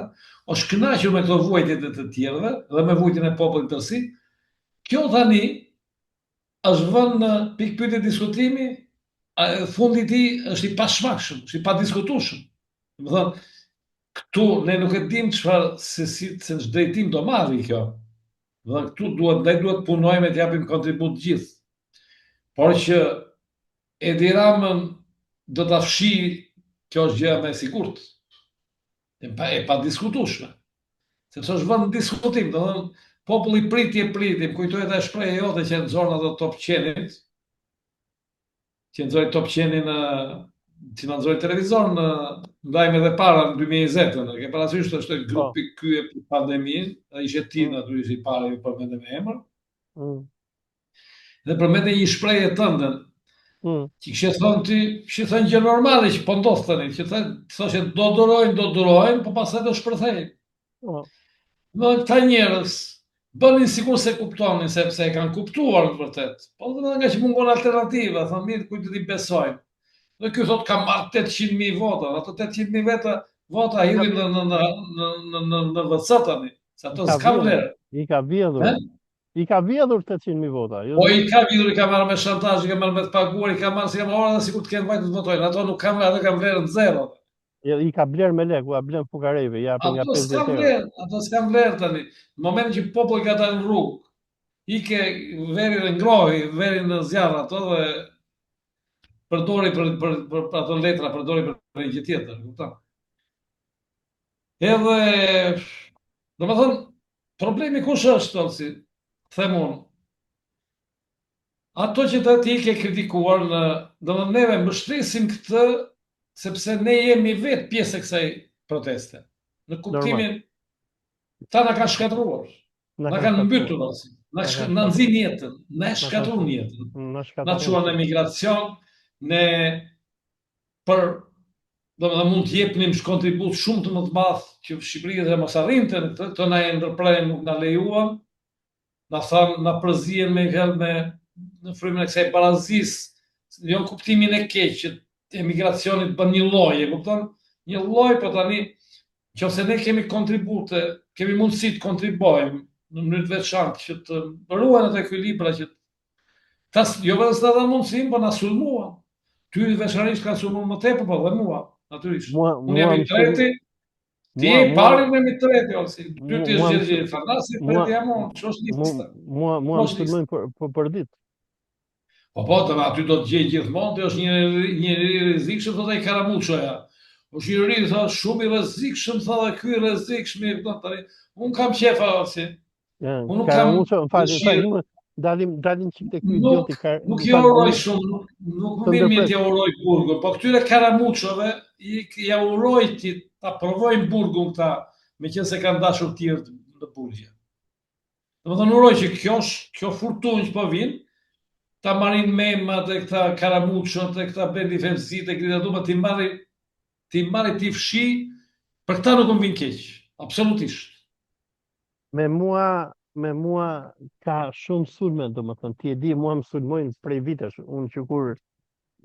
është kënaqur me këto vuajtjet e të tjerëve dhe me vujtjen e popullit tërsi. Kjo tani është vënë në pikpyetje diskutimi, fundi i tij është i pashmangshëm, është i padiskutueshëm. Domethënë, këtu ne nuk e dim çfarë se ç'drejtim do marrë kjo. Dhe këtu duhet punojmë të japim kontribut gjithë. Por që Edi Ramën do ta fshijë, kjo është gjë më e sigurt. E padiskutueshme. Sepse është vënë në diskutim, domethënë populli priti, më kujtohet ajo shprehje jote që nxorën ato top qenit, që nxorën top qenin që na nxorën televizor në ndajme dhe para në 2020, ke parasysh është grupi ky e pandemin, ai ishte Tina, aty ishte i parë, ju përmendem me emër. Dhe përmendë një shprehje tënde, që kishte thënë gjë normale që po ndodh tani, që thoshte do durojnë, po pastaj do shpërthejnë. Në këta njerëz bënin sikur se kuptonin, sepse e kanë kuptuar në vërtet. Po dhe nga që mungon alternativa, thonë mirë, kujt do t'i besojnë. Dhe ky thotë ka marrë 800.000 vota, ato 800.000 vota hidhin në VC tani, se ato s'ka vlerë. I ka vjedhur. I ka vjedhur 800.000 vota. Po i ka vjedhur, i ka marrë me shantazh, i ka marrë me të paguar, i ka marrë si ka marrë dhe sikur të kenë vajtë të votojnë. Ato nuk kanë vlerë, ato kanë vlerë në zero. I ka bler me lek, u a blen fukareve, japin nga 50 euro. Ato s'kan vlerë tani. Në moment që populli ka dalë në rrugë, ike veri dhe ngrohi, veri në zjarr ato dhe përdori për ato letra, përdori për një gjë tjetër, kupton? Edhe, domethënë, problemi kush është, si them unë? Ato që ti ke kritikuar, domethënë neve mbështesim këtë, sepse ne jemi vetë pjesë e kësaj proteste. Në kuptimin, ta na kanë shkatruar, na kanë mbytur, na nxin jetën, na shkatruan jetën, na çuan në emigracion, ne domethënë mund të jepnim kontribut shumë të më të madh që Shqipëria dhe mos arrinte të na ndërprerën, nuk na lejuan, na thanë, na përzien me në frymën e kësaj barazisë, jo në kuptimin e keq që emigracionit bën një lloj, e kupton? Një lloj, po tani, nëse ne kemi kontribute, kemi mundësi të kontribojmë në mënyrë të veçantë që të ruajnë ato ekuilibra që jo vetëm s'na dha mundësinë, po na sulmuan. Ty veçanërisht ka sulmuar më tepër, po dhe mua, natyrisht. Unë jam i treti, ti je i pari, unë jam i treti, ose ty ti je Gjergj Fanasi, treti jam unë, ç'është lista. Mua më sulmojnë për ditë. Po, të aty do të gjej gjithmonë, të është një rrezikshëm, thotë ai Karamuçoja. Është një ri, thotë, shumë i rrezikshëm, thotë ky i rrezikshëm, tani. Unë kam qef si. Unë nuk kam. Falë, dalim çik tek ky idioti. Nuk i uroj shumë, nuk më mirë t'ja uroj burgun, po këtyre Karamuçove ja uroj ti ta provojnë burgun këta, meqense kanë dashur të tjerë në burgje. Domethënë uroj që kjo furtunë që po vinë, ta marrin memat e këta karamuçët e këta Bendi Felsit e këta duma ti marri ti fshi, për këta nuk më vjen keq, absolutisht. Me mua ka shumë sulme, domethënë ti e di, mua më sulmojnë prej vitesh. Unë që kur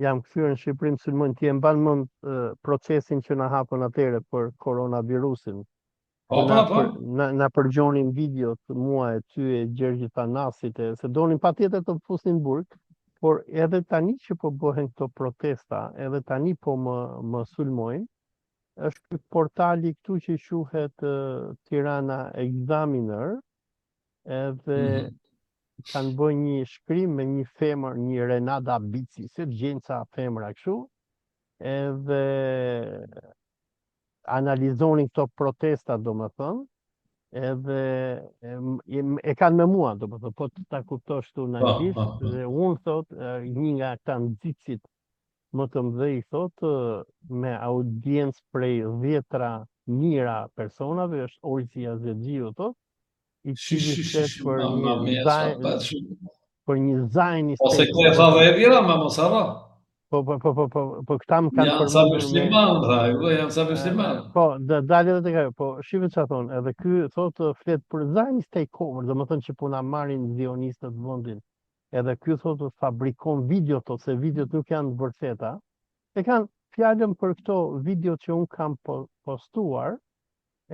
jam kthyer në Shqipëri më sulmojnë, ti e mban mend procesin që na hapën atëherë për koronavirusin. Po, po. Na përgjonin videot mua e ty e Gjergjit Thanasit se donin patjetër të fusnin burg, por edhe tani që po bëhen këto protesta, edhe tani po më sulmojnë. Është ky portali këtu që quhet Tirana Examiner, edhe kanë bërë një shkrim me një femër, një Renada Bici, se të gjenë ca femra kështu, edhe analizonin këto protesta, domethënë, edhe e kanë me mua, domethënë, po ta kuptosh këtu në anglisht, dhe unë thot, një nga këta nxitësit më të mëdhej thot, me audiencë prej 10 mijëra personave, është Orsi Azedjiu thot, i cili flet për një zajn i Ose këtë e tha dhe e tjera, ma mos harro. Po këta më kanë Janë sa musliman, janë sa musliman. Po, dalë edhe tek ajo, po shive çfarë thon, edhe ky thotë flet për zajn takeover, domethënë që po na marrin zionistët vendin. Edhe ky thotë fabrikon video, thotë se videot nuk janë të vërteta. E kanë fjalën për këto video që un kam postuar,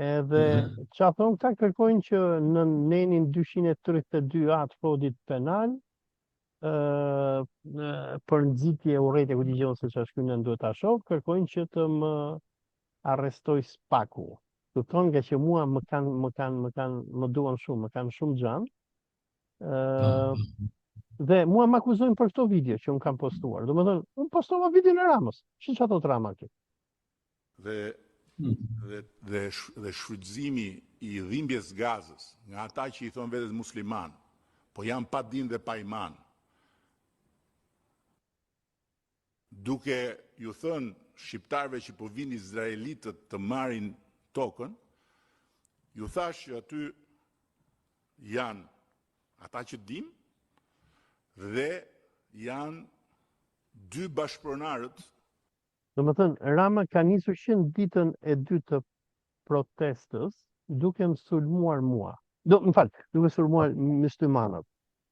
edhe çfarë thon këta kërkojnë që në nenin 232A të kodit penal për nxitje urrejtje ku dëgjon se çfarë shkruajnë duhet ta shoh, kërkojnë që të më arrestoj Spaku. Kupton nga që mua më duan shumë, më kanë shumë xhan. Dhe mua më akuzojnë për këto video që un kam postuar. Domethënë, un postova videon e Ramës. Çfarë thot Rama këtu? Dhe shfrytëzimi i dhimbjes gazës nga ata që i thon vetes musliman, po janë pa din dhe pa iman. Duke ju thënë shqiptarëve që po vinë izraelitët të marrin tokën, ju thash që aty janë ata që dim dhe janë 2 bashkëpronarët. Domethënë Rama ka nisur që në ditën e 2 të protestës duke më sulmuar mua. Duke sulmuar muslimanët.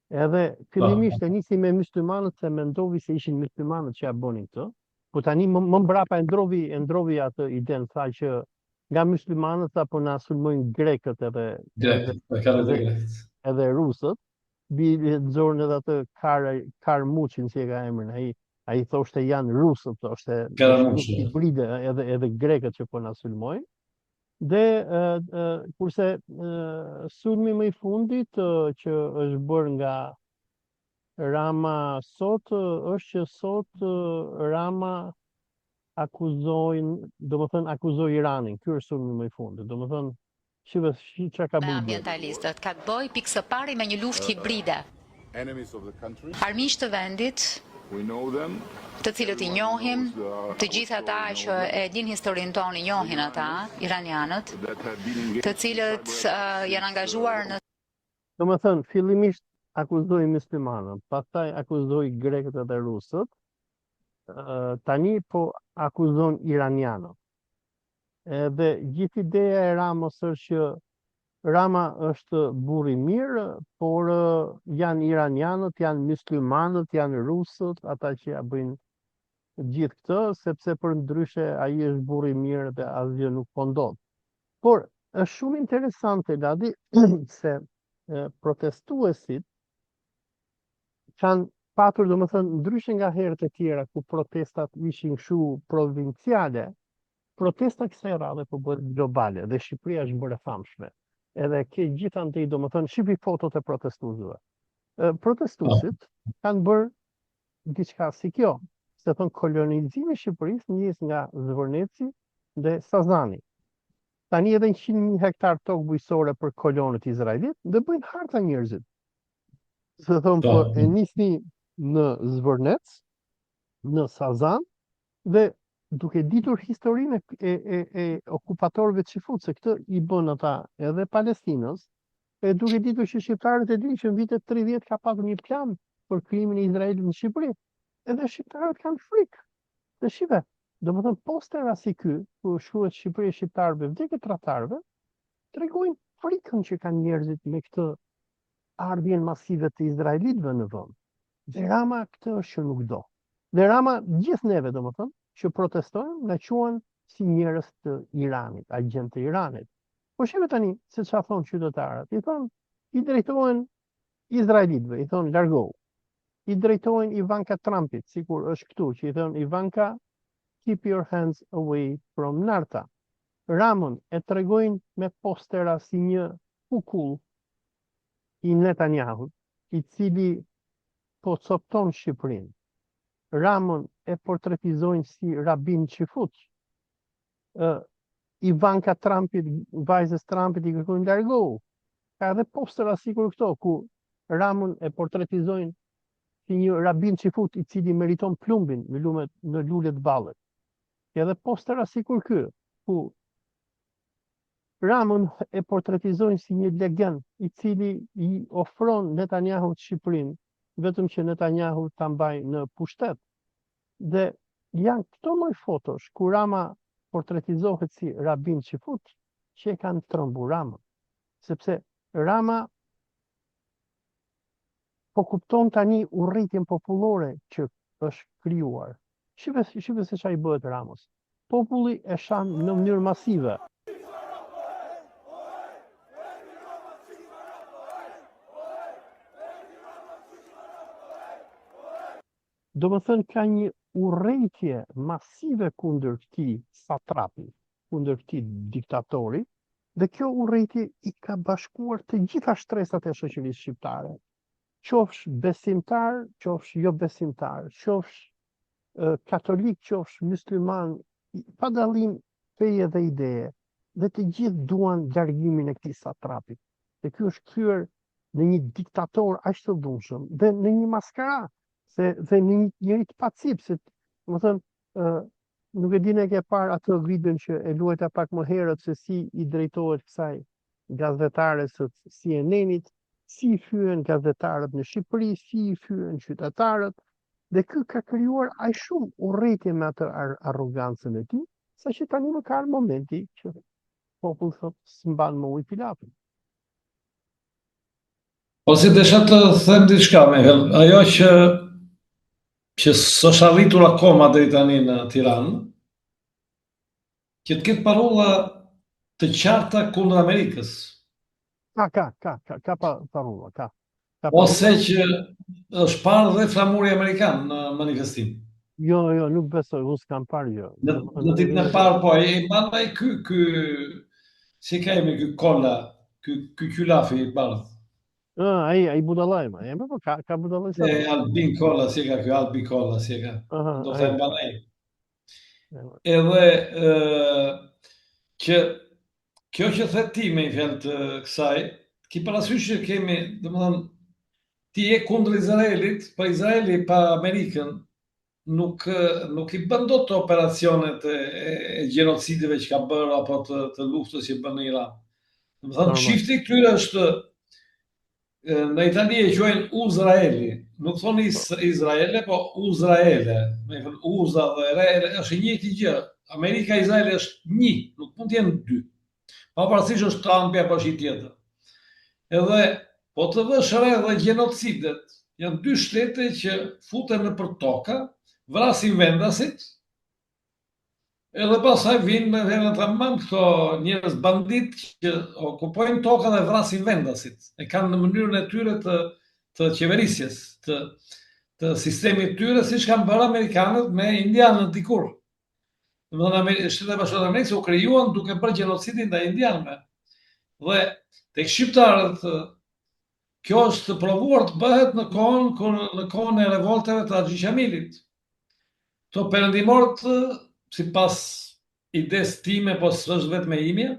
Edhe fillimisht e nisi me muslimanët se mendovi se ishin muslimanët që ja bënin këtë. Po tani më mbrapa e ndrovi atë iden, tha që nga muslimanët apo na sulmojnë grekët edhe rusët. Bile nxorën edhe atë Karmuçin si e ka emrin, ai thoshte janë rusët, thoshte hibride edhe grekët që po na sulmojnë. Dhe kurse sulmi më i fundit që është bërë nga Rama sot është që sot Rama akuzoi Iranin. Ky është sulmi më i fundit. Domethënë çka ka bërë ambientalistët, ka të bëjë pikë së pari me një luftë hibride. Armiqtë të vendit, të cilët i njohim, të gjithë ata që e din historinë tonë i njohin ata, iranianët, të cilët janë angazhuar në... Domethënë, fillimisht akuzoi muslimanët, pastaj akuzoi grekët edhe rusët, tani po akuzon iranianët. Edhe gjithë ideja e Ramës është që Rama është burr i mirë, por janë iranianët, janë muslimanët, janë rusët, ata që ja bëjnë gjithë këtë, sepse për ndryshe ai është burr i mirë dhe asgjë nuk po ndodh. Por është shumë interesante Ladi se protestuesit kanë patur, domethënë, ndryshe nga herët e tjera ku protestat ishin kështu provinciale, protesta kësaj radhe po bëhet globale dhe Shqipëria është bërë e famshme. Edhe ke gjithandej, domethënë, shipi fotot e protestuesve. Protestuesit kanë bërë diçka si kjo, se thon kolonizimi i Shqipërisë nis nga Zvërneci dhe Sazani. Tani edhe 100.000 hektar tokë bujqësore për kolonët izraelit dhe bëjnë harta njerëzit. Se thon po e nisni në Zvërnec, në Sazan dhe duke ditur historinë e okupatorëve të Shqiput, se këtë i bën ata edhe Palestinës, e duke ditur që shqiptarët e dinë që në vitet 30 ka pasur një plan për krimin e Izraelit në Shqipëri. Edhe shqiptarët kanë frikë. Dhe shive, do më thënë postera si ky, ku shkruhet Shqipëri e shqiptarëve, vdekjet tratarëve, tregojnë frikën që kanë njerëzit me këtë ardhjen masive të izraelitëve në vend. Dhe Rama këtë është që nuk do. Dhe Rama gjithë neve, do më thënë, që protestojnë, na quhen si njerëz të Iranit, agent të Iranit. Po shive tani, se çfarë thonë qytetarët, i thonë, i drejtohen izraelitëve, i thonë largohu. I drejtohen Ivanka Trumpit, sikur është këtu, që i thonë Ivanka, keep your hands away from Narta. Ramën e tregojnë me postera si një kukull i Netanyahu, i cili po copton Shqipërinë. Ramën e portretizojnë si rabin qifut. Ivanka Trumpit, vajzës Trumpit i kërkojnë largohu. Ka edhe postera sikur këto, ku Ramën e portretizojnë si një rabin qifut i cili meriton plumbin në lulet ballet. Ka edhe postera sikur ky, ku Ramën e portretizojnë si një legend i cili i ofron Netanyahu të Shqipërinë, vetëm që Netanyahu ta mbajë në pushtet. Dhe janë këto lloj fotosh ku Rama portretizohet si rabin qifut, që e kanë trëmbur Ramën. Sepse Rama po kupton tani urrëtitjen popullore që është krijuar. Shive se çfarë i bëhet Ramës. Populli e shan në mënyrë masive. Do më thënë ka një urrëtie masive kundër këtij satrapi, kundër këtij diktatori, dhe kjo urrëtie i ka bashkuar të gjitha shtresat e shoqërisë shqiptare. Qofsh besimtar, qofsh jo besimtar, qofsh katolik, qofsh musliman, pa dallim feje dhe ideje, dhe të gjithë duan largimin e këtij satrapi. Dhe ky është kthyer në një diktator aq të dhunshëm dhe në një maskara, dhe në njëri të pacip, se më thënë, nuk e dine ke parë atë videon që e luajta pak më herët se si i drejtohet kësaj gazetares së CNN-it, si i fyen gazetarët në Shqipëri, si i fyen qytetarët, dhe ky ka krijuar aq shumë urrëtie me atë arrogancën e tij, saqë tani më ka momenti që populli thotë s'mban më ujë pilafin. Po si desha të them diçka, Mehel, ajo që s'është arritur akoma deri tani në Tiranë, që të ketë parolla të qarta kundër Amerikës. Ka parolla, ka. Ose që është parë dhe flamuri amerikan në manifestim. Jo, nuk besoj, unë s'kam parë jo. Në ditën e parë, po, e mandaj ky si ka emri ky kolla, ky qylafi i bardhë. Ai budallaj, po ka budallaj. Albin Kolla, si ka ky Albin Kolla, si ka. Do të them banai. Edhe që kjo që the ti me fjalë të kësaj, ki parasysh që kemi, domethënë, ti je kundër Izraelit, pa Izraeli pa Amerikën nuk i bën dot operacionet e gjenocideve që ka bërë apo të luftës që bën në Iran. Domethënë, shifti këtyre është në Itali e quajnë Uzraeli, nuk thoni Izraele, po Uzraele, me thënë Uza dhe Re, është e njëjti gjë. Amerika e Izraeli është një, nuk mund të jenë dy. Pavarësisht është Trumpi apo shi tjetër. Edhe po të vësh re dhe gjenocidet, janë dy shtete që futen nëpër toka, vrasin vendasit, edhe pasaj vinë me vene të mamë këto njerëz bandit që okupojnë toka dhe vrasin vendasit. E kanë në mënyrën e tyre të qeverisjes, të sistemit tyre, si që kanë bërë Amerikanët me indianët dikur. Shtetet e Bashkuara të Amerikës u krijuan duke bërë gjenocidin ndaj indianëve. Dhe tek shqiptarët kjo është provuar të bëhet në kohën e revolteve të Haxhi Qamilit. Këto perëndimorët, sipas ides time, po s'është vetëm e imja,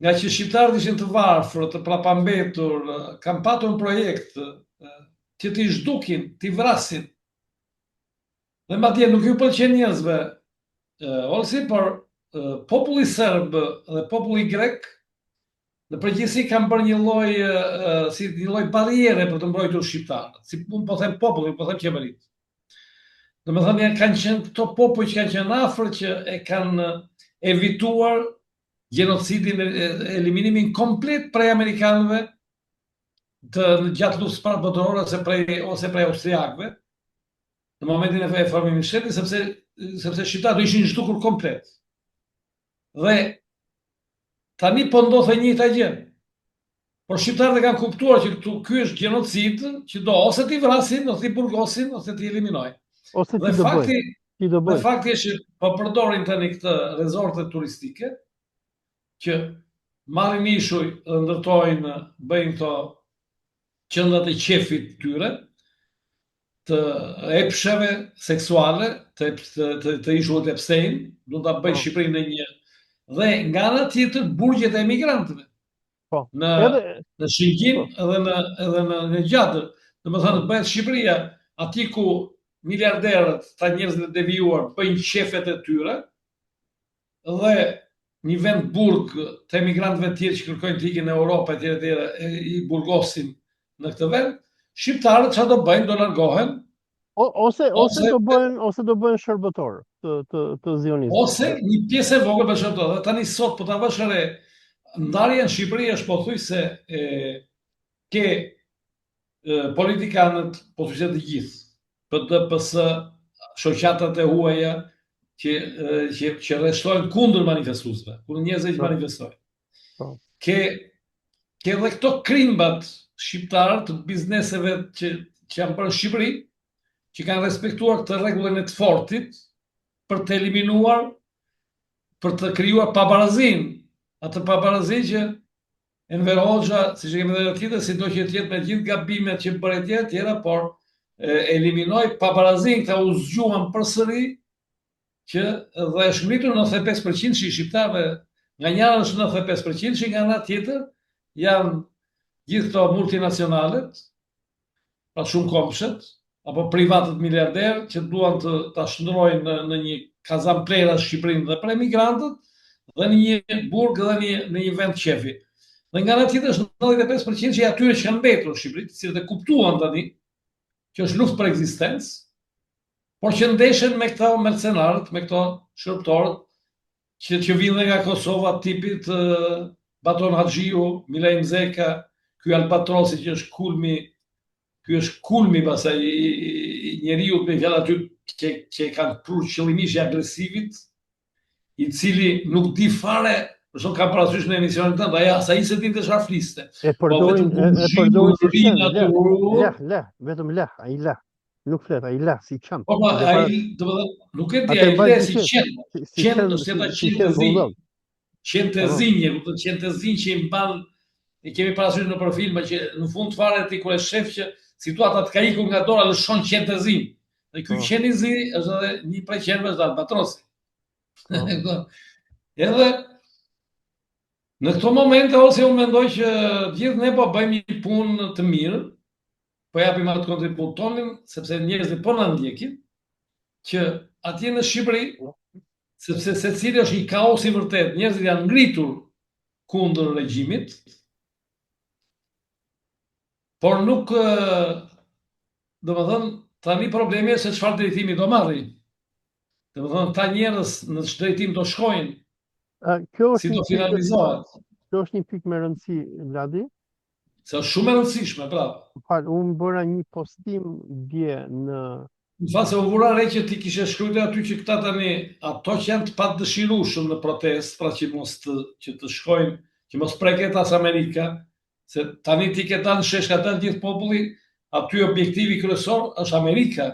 nga që shqiptarët ishin të varfër, të prapambetur, kanë patur një projekt që t'i zhdukin, t'i vrasin. Dhe madje nuk ju pëlqen njerëzve, Olsi, por populli serb dhe populli grek Në përgjithësi kanë bërë një lloj barriere për të mbrojtur shqiptarët. Si unë po them popullin, po them qeveritë. Domethënë kanë qenë këto popull që kanë qenë afër që e kanë evituar gjenocidin, eliminimin komplet prej amerikanëve gjatë luftës së parë botërore ose prej austriakëve në momentin e formimit të shtetit, sepse shqiptarët ishin zhdukur komplet. Dhe tani po ndodh e njëjta gjë. Por shqiptarët e kanë kuptuar që ky është gjenocid, që do ose t'i vrasin, ose t'i burgosin, ose t'i eliminojnë. Ose Dhe fakti është që po përdorin tani këtë rezorte turistike që marrin ishuj dhe ndërtojnë, bëjnë këto qendrat e qefit tyre, të epsheve seksuale, të ishullit Epstein, do ta bëjnë Shqipërinë në një, dhe nga ana tjetër burgjet e emigrantëve. Në Shqipëri edhe në Gjatër, domethënë bëhet Shqipëria aty ku miliarderët, ta njerëzit e devijuar, bëjnë qefet e tyre, dhe një vend burg të emigrantëve tjerë që kërkojnë të ikin në Europë etj. I burgosin në këtë vend, shqiptarët çfarë do bëjnë, do largohen, ose do bëhen shërbëtor të zionistëve. Ose një pjesë e vogël për shërbëtor. Dhe tani sot po ta vësh re, ndarja në Shqipëri është pothuajse ke politikanët pothuajse të gjithë, PDPS, shoqatat e huaja që rreshtojnë kundër manifestuesve, kundër njerëzve që manifestojnë. Ke edhe këto krimbat shqiptarë të bizneseve që janë bërë në Shqipëri, që kanë respektuar këtë rregullin e të fortit për të eliminuar, për të krijuar pabarazin, atë pabarazin që Enver Hoxha, siç e kemi thënë tjetër, sido që të jetë me gjithë gabimet që bëri tjera, por eliminoi pabarazin, këta u zgjuan përsëri që dhe është ngritur 95% që i shqiptarëve, nga një anë është 95%, që nga ana tjetër janë gjithë këto multinacionalet, pra shumë komshët, apo privatët miliarderë që duan të shndrojnë në një kazan plera Shqipërinë dhe për emigrantët, dhe në një burg dhe në një vend qefi. Dhe nga ana tjetër është 95% që atyre që kanë mbetur në Shqipëri, të cilët e kuptuan tani që është luftë për ekzistencë, por që ndeshen me këta mercenarët, me këto shërbëtorët që vinë dhe nga Kosova, tipit Baton Haxhiu, Milej Mzeka, ky Albatrosi që është kulmi pastaj i njeriu me fjalë aty që kanë prur qëllimisht i agresivit, i cili nuk di fare, për shkak ka parasysh në emisionin tënd, sa i se dinte çfarë fliste. E përdorin vetëm leh, ai leh. Nuk flet, ai leh si qen. Po ai, domethënë, nuk e di, ai leh si qen. Qen do të thotë qen të zinje, do të qen të zinj që i mban, e kemi parasysh në filma që në fund fare ti kur e shef që situata të ka ikur nga dora lëshon qen të zinj. Dhe ky qen i zi është edhe një prej qenëve të Albatrosit. Edhe në këto momente ose unë mendoj që gjithë ne po bëjmë një punë të mirë, po japim atë kontribut tonin, sepse njerëzit po na ndjekin, që atje në Shqipëri, sepse secili është një kaos i vërtet, njerëzit janë ngritur kundër regjimit, por nuk, domethënë, tani problemi është se çfarë drejtimi do marri. Domethënë, ta njerëz në drejtim do shkojnë, si do finalizohet. Kjo është një pikë me rëndësi, Vladi. Se është shumë e rëndësishme, bravo. Unë bëra një postim dje në... Në fakt se u vura re që ti kishe shkruajtur aty që këta tani, ato që janë të padëshirueshëm në protestë, pra që të shkojnë, që mos preket as Amerika, se tani ti ke dalë në shesh ka dalë gjithë populli, aty objektivi kryesor është Amerika.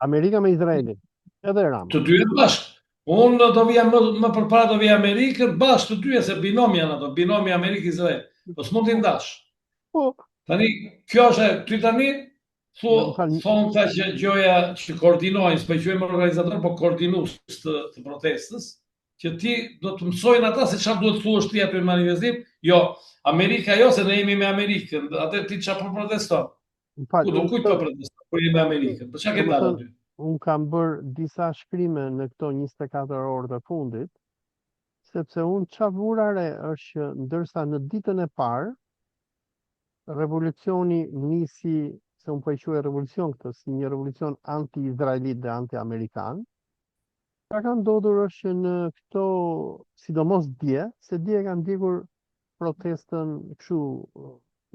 Amerika me Izraelin, edhe Rama. Të dy bashkë. Unë do vija më përpara do vija Amerikën, bashkë të dy, se binomi janë ato, binomi Amerikë-Izrael. Po s'mund t'i ndash. Tani, kjo është, ty tani, thonë ta që gjoja që koordinojnë, s'pe quajmë organizator, po koordinus të protestës, që ti do të mësojnë ata se çfarë duhet thuash ti aty në manifestim. Jo, Amerika jo, se ne jemi me Amerikën, atë ti çfarë po proteston? Kujt po proteston? Po jemi me Amerikën. Po çka ke dalë aty? Unë kam bërë disa shkrime në këto 24 orë të fundit, sepse unë qa vura re është që ndërsa në ditën e parë, revolucioni nisi, se unë po e quaj revolucion këtë, si një revolucion anti-izraelit dhe anti-amerikan. Ka ndodhur është që në këto, sidomos dje, se dje kanë ndjekur protestën kështu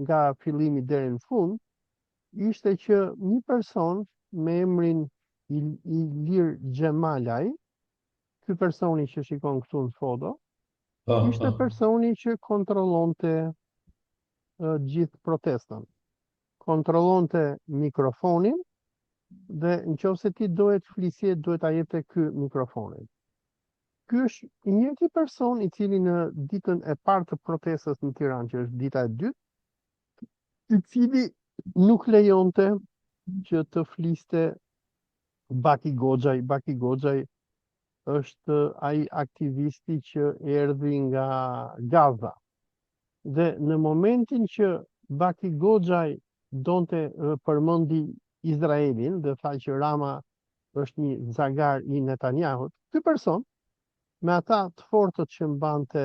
nga fillimi deri në fund, ishte që një person me emrin Ilir Xhemalaj, ky personi që shikon këtu në foto, ishte personi që kontrollonte gjithë protestën. Kontrollonte mikrofonin dhe nëse ti dohet flisje, duhet ta jepte ky mikrofonin. Ky është i njëjti person i cili në ditën e parë të protestës në Tiranë, që është dita e dytë, i cili nuk lejonte që të fliste Baki Goxhaj. Baki Goxhaj është ai aktivisti që erdhi nga Gaza. Dhe në momentin që Baki Goxhaj donte përmendi Izraelin dhe tha që Rama është një zagar i Netanyahut, ky person me ata të fortët që mbante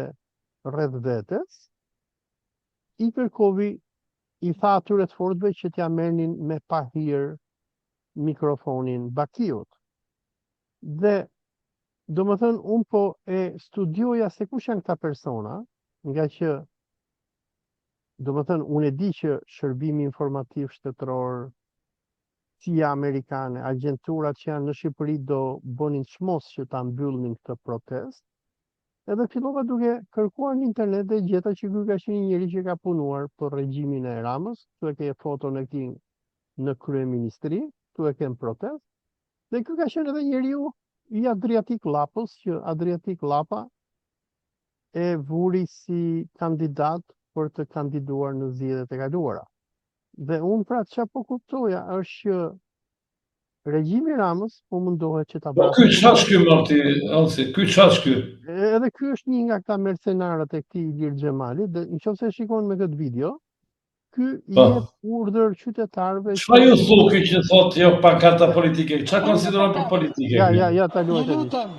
rreth vetes, i kërkovi, i tha atyre të fortëve që t'ja merrnin me pa hir mikrofonin Bakiut. Dhe domethënë unë po e studioja se kush janë këta persona, nga që domethënë unë e di që shërbimi informativ shtetëror, CIA amerikane, agjenturat që janë në Shqipëri do bonin çmos që ta mbyllnin këtë protest. Edhe fillova duke kërkuar në internet dhe gjeta që ky ka qenë një njeri që ka punuar për regjimin e Ramës, këtu e ke foton e këtij në kryeministri, këtu e ke në protest. Dhe ky ka qenë edhe njeriu i Adriatik Lapës, që Adriatik Lapa e vuri si kandidat për të kandiduar në zgjedhjet e kaluara. Dhe unë pra çfarë po kuptoja është që regjimi Ramës po mundohet që ta bëjë. Ky ç'është ky Marti, Alsi, ky ç'është ky? Edhe ky është një nga këta mercenarët e këtij Ilir Xhemali, dhe nëse shikon me këtë video, ky i jep urdhër qytetarëve. Çfarë ju thu ky që thotë jo pankarta politike? Çfarë konsideron për politike? Ja, ta luaj tani.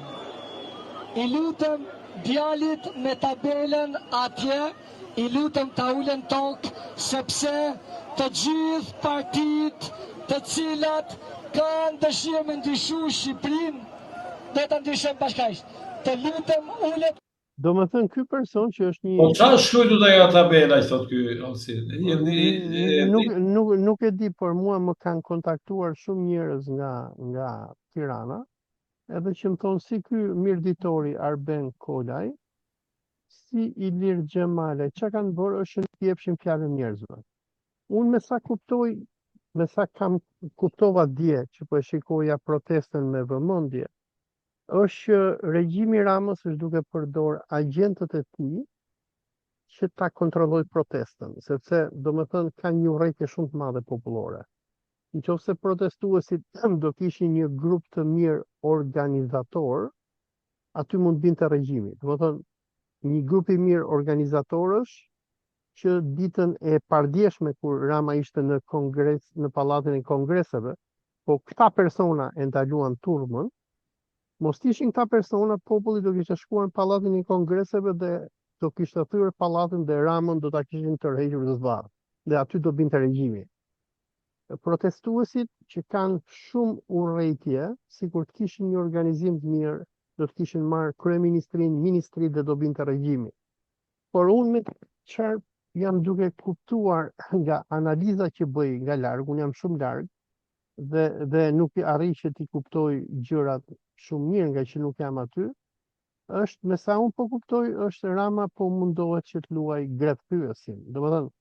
I lutem djalit me tabelën atje, i lutem ta ulen tokë, sepse të gjithë partitë të cilat kanë dëshirë me ndryshu Shqipërinë, do ta ndryshojmë bashkërisht. Të lutem ulet. Domethënë ky person që është një Po çfarë shkruaj të ajo tabela, i thotë ky Alsi? Nuk e di, por mua më kanë kontaktuar shumë njerëz nga Tirana, edhe që më thonë si ky mirëditori Arben Kolaj, si Ilir Xhemalaj, çka kanë bërë është të jepshin fjalën njerëzve. Unë me sa kuptova dje që po e shikoja protestën me vëmendje, është që regjimi Ramës është duke përdor agjentët e tij që ta kontrollojë protestën, sepse domethënë ka një urrëtie shumë të madhe popullore. Nëse protestuesit do kishin një grup të mirë organizator, aty mund binte regjimi. Domethënë një grup i mirë organizatorësh që ditën e pardjeshme kur Rama ishte në kongres, në pallatin e kongreseve, po këta persona e ndaluan turmën, mos ishin këta persona, populli do kishte shkuar në pallatin e kongreseve dhe do kishte thyer pallatin dhe Ramën do ta kishin tërhequr në zvarr. Dhe aty do binte regjimi. Protestuesit që kanë shumë urrëtie, sikur të kishin një organizim të mirë, do të kishin marrë kryeministrinë, ministri dhe do binte regjimi. Por unë me çfarë jam duke kuptuar nga analiza që bëj nga larg, unë jam shumë larg dhe nuk arrij që t'i kuptoj gjërat shumë mirë nga që nuk jam aty, është me sa unë po kuptoj është Rama po mundohet që të luaj gretpyesin. Domethënë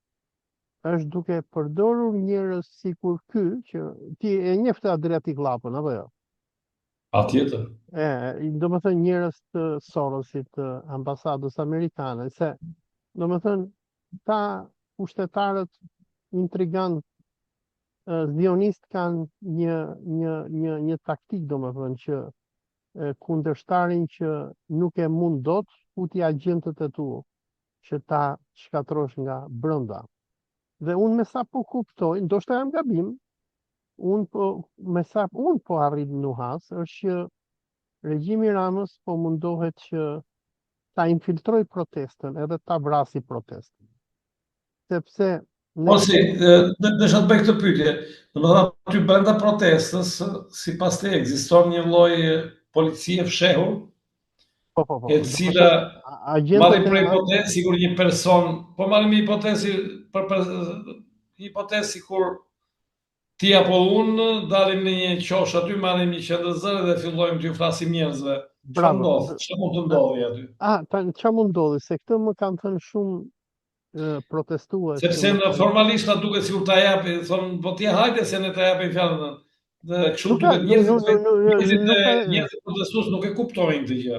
është duke përdorur njerëz sikur ky, që ti e njeh Adriatik Lapën apo jo? Patjetër. Domethënë njerëz të Sorosit, të ambasadës amerikane, se domethënë ta pushtetarët intrigant zionist kanë një taktik, domethënë që kundërshtarin që nuk e mund dot, futi agjentët e tu që ta shkatrosh nga brenda. Dhe unë me sa po kuptoj, ndoshta jam gabim, me sa unë po arrit në nuhas, është që regjimi Ramës po mundohet që ta infiltroj protestën edhe ta vrasi protestën. Sepse Ose, desha të bëj këtë pyetje. Domethënë aty brenda protestës, sipas te ekziston një lloj policie fshehur, e cila marrin për hipotezë sikur një person, po marrim një hipotezë kur ti apo unë dalim në një qosh aty, marrim një qendër dhe fillojmë t'ju flasim njerëzve. Çfarë ndodh? Çfarë mund të ndodhi aty? Çfarë mund ndodhi? Se këtë më kanë thënë shumë protestues. Sepse formalisht na duket sikur ta japi, thonë, po ti hajde se ne ta japim fjalën. Dhe kështu duket njerëzit protestues nuk e kuptojnë këtë gjë.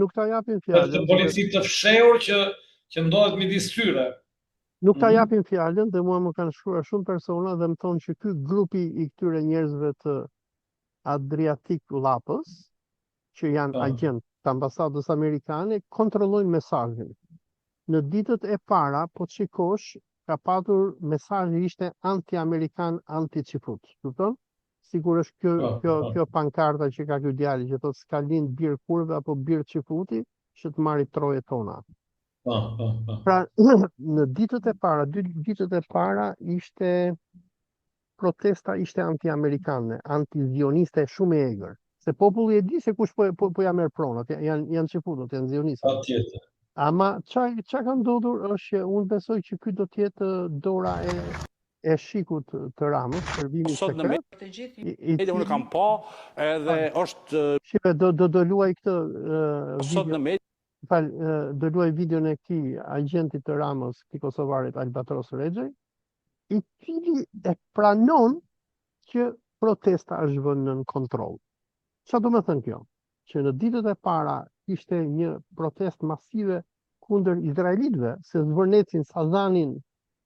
Nuk ta japin fjalën. Është polici të fshehur që ndodhet midis tyre. Nuk ta japin fjalën dhe mua më kanë shkruar shumë persona dhe më thonë që ky grupi i këtyre njerëzve të Adriatic Lapës, që janë agent të ambasadës amerikane, kontrollojnë mesazhin. Në ditët e para, po të shikosh, ka patur mesazhi ishte anti-amerikan, anti-Cifut. Kupton? Sigur është kjo pankarta që ka ky djali që thotë s'ka lind bir kurve apo bir Cifuti, që të marri troje tona. Pra, në ditët e para, 2 ditët e para ishte protesta ishte anti-amerikane, anti-zioniste shumë e egër. Se populli e di se kush po ja merr pronat, janë Cifutët, janë zionistë. Patjetër. Ama çka ka ndodhur është që unë besoj që ky do të jetë dora e shikut të Ramës, shërbimi sekret. Unë kam pa edhe është... Shive, do luaj këtë video, do luaj videon e këtij agentit të Ramës, këtij kosovarit Albatros Rexhaj, i cili e pranon që protesta është vënë nën kontroll. Çfarë do të thënë kjo? Që në ditët e para ishte një protest masive kundër izraelitëve, se zvërnecin Sazanin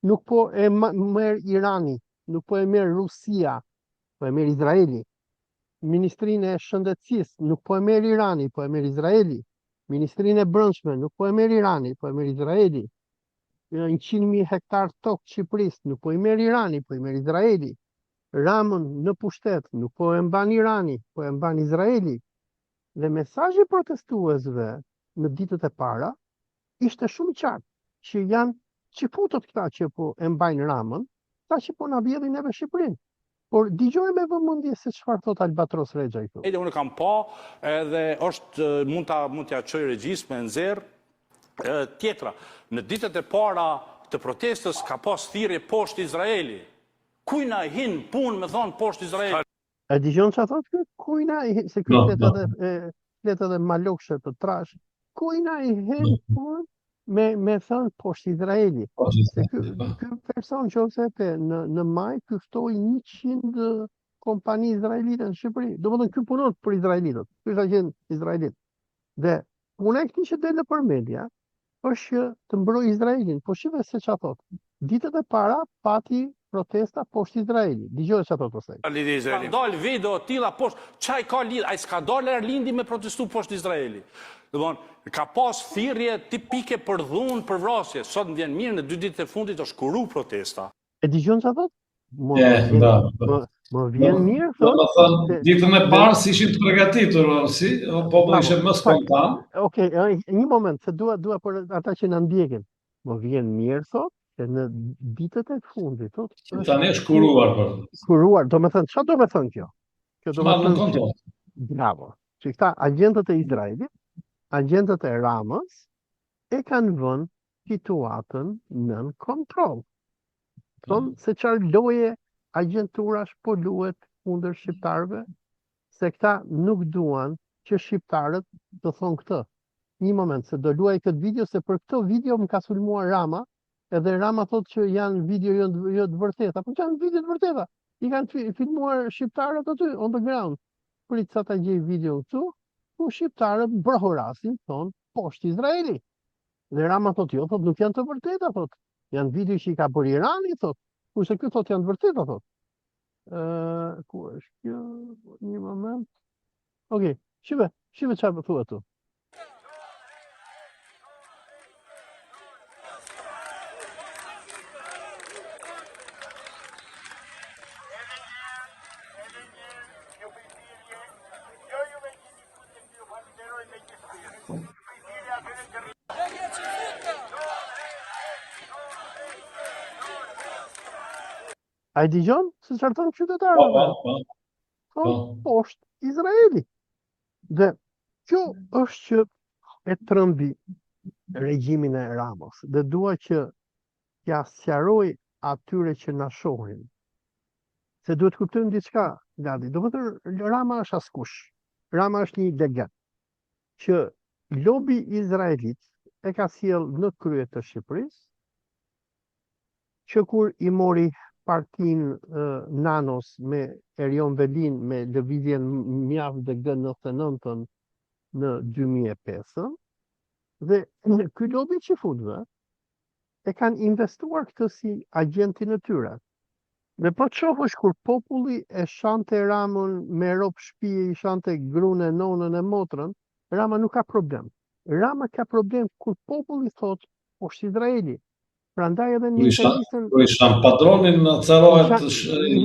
nuk po e merr Irani, nuk po e merr Rusia, po e merr Izraeli. Ministrinë e Shëndetësisë nuk po e merr Irani, po e merr Izraeli. Ministrinë e Brendshme nuk po e merr Irani, po e merr Izraeli. 100.000 hektar tokë Shqipërisë nuk po i merr Irani, po i merr Izraeli. Ramën në pushtet nuk po e mban Irani, po e mban Izraeli. Dhe mesazhi protestuesve në ditët e para ishte shumë i qartë, që janë Cifutët këta që po e mbajnë Ramën, ta që po na vjedhin neve Shqipërinë. Por dëgjoj me vëmendje se çfarë thot Albatros Rexhaj këtu. Unë kam pa edhe është mund t'ja çoj regjis me nxjerr tjetra. Në ditët e para të protestës ka pas thirrje poshtë Izraeli. Kujna i hin punë me thon poshtë Izraeli. E dëgjon çfarë thot ky? Kujna i hin se ky flet edhe malokshe të trash. Kujna i hin punë me thënë poshtë Izraeli. Ky person që ose në maj ky ftoi 100 kompani izraelite në Shqipëri. Domethënë ky punon për izraelitët. Ky është agent izraelit. Dhe puna e këtij që del nëpër media është që të mbrojë Izraelin. Po shive se çfarë thot. Ditët e para pati protesta poshtë Izraeli. Dëgjoj çfarë thot pastaj. Ka dal video tilla poshtë, çaj ka lidh, ai s'ka dalë lindi me protestu poshtë Izraeli. Domthonë, ka pas thirrje tipike për dhunë, për vrasje. Sot më vjen mirë në 2 ditët e fundit është kuru protesta. E dëgjon çfarë thot? Më vjen mirë, thot. Ditën e parë si ishin të përgatitur, si populli ishte më spontan. Okej, një moment, se dua për ata që na ndjekin. Më vjen mirë, thot, që në ditët e fundit, thot. Tani është kuruar për. Kuruar, domethënë, çfarë do të thonë kjo? Kjo do të thonë. Bravo. Që këta agjentët e Izraelit, agjentët e Ramës e kanë vënë situatën nën kontroll. Thonë se çfarë loje agjenturash po luhet kundër shqiptarëve, se këta nuk duan që shqiptarët të thonë këtë. Një moment, se do luaj këtë video, se për këtë video më ka sulmuar Rama, edhe Rama thotë që janë video jo të vërteta. Po janë video të vërteta. I kanë filmuar shqiptarët aty on the ground. Prit sa ta gjej video këtu, ku shqiptarët brohorasin thonë poshtë Izraeli. Dhe Rama thotë jo, thotë nuk janë të vërteta, thotë. Janë video që i ka bërë Irani, thotë. Kurse ky thotë janë të vërteta, thotë. Ku është kjo? Një moment. Okej, shive çfarë thua tu. A i digjon se çfarë thonë qytetarëve? Thonë poshtë Izraeli. Dhe kjo është që e trëmbi regjimin e Ramos. Dhe dua që t'ja sqaroj atyre që na shohin. Se duhet kuptojmë diçka, Gadi. Do të thotë Rama është askush. Rama është një delegat që lobi izraelit e ka sjell në krye të Shqipërisë, që kur i mori partin Nanos me Erion Velin me lëvizjen mjaft dhe G99 në 2005, dhe ky lobi që futve e kanë investuar këtë si agentin e tyre. Dhe po të shohësh kur populli e shante Ramën me rob shtëpie, i shante gruën e nonën e motrën, Rama nuk ka problem. Rama ka problem kur populli thot poshtë Izraeli. Prandaj edhe një intervistën kur i shan padronin carohet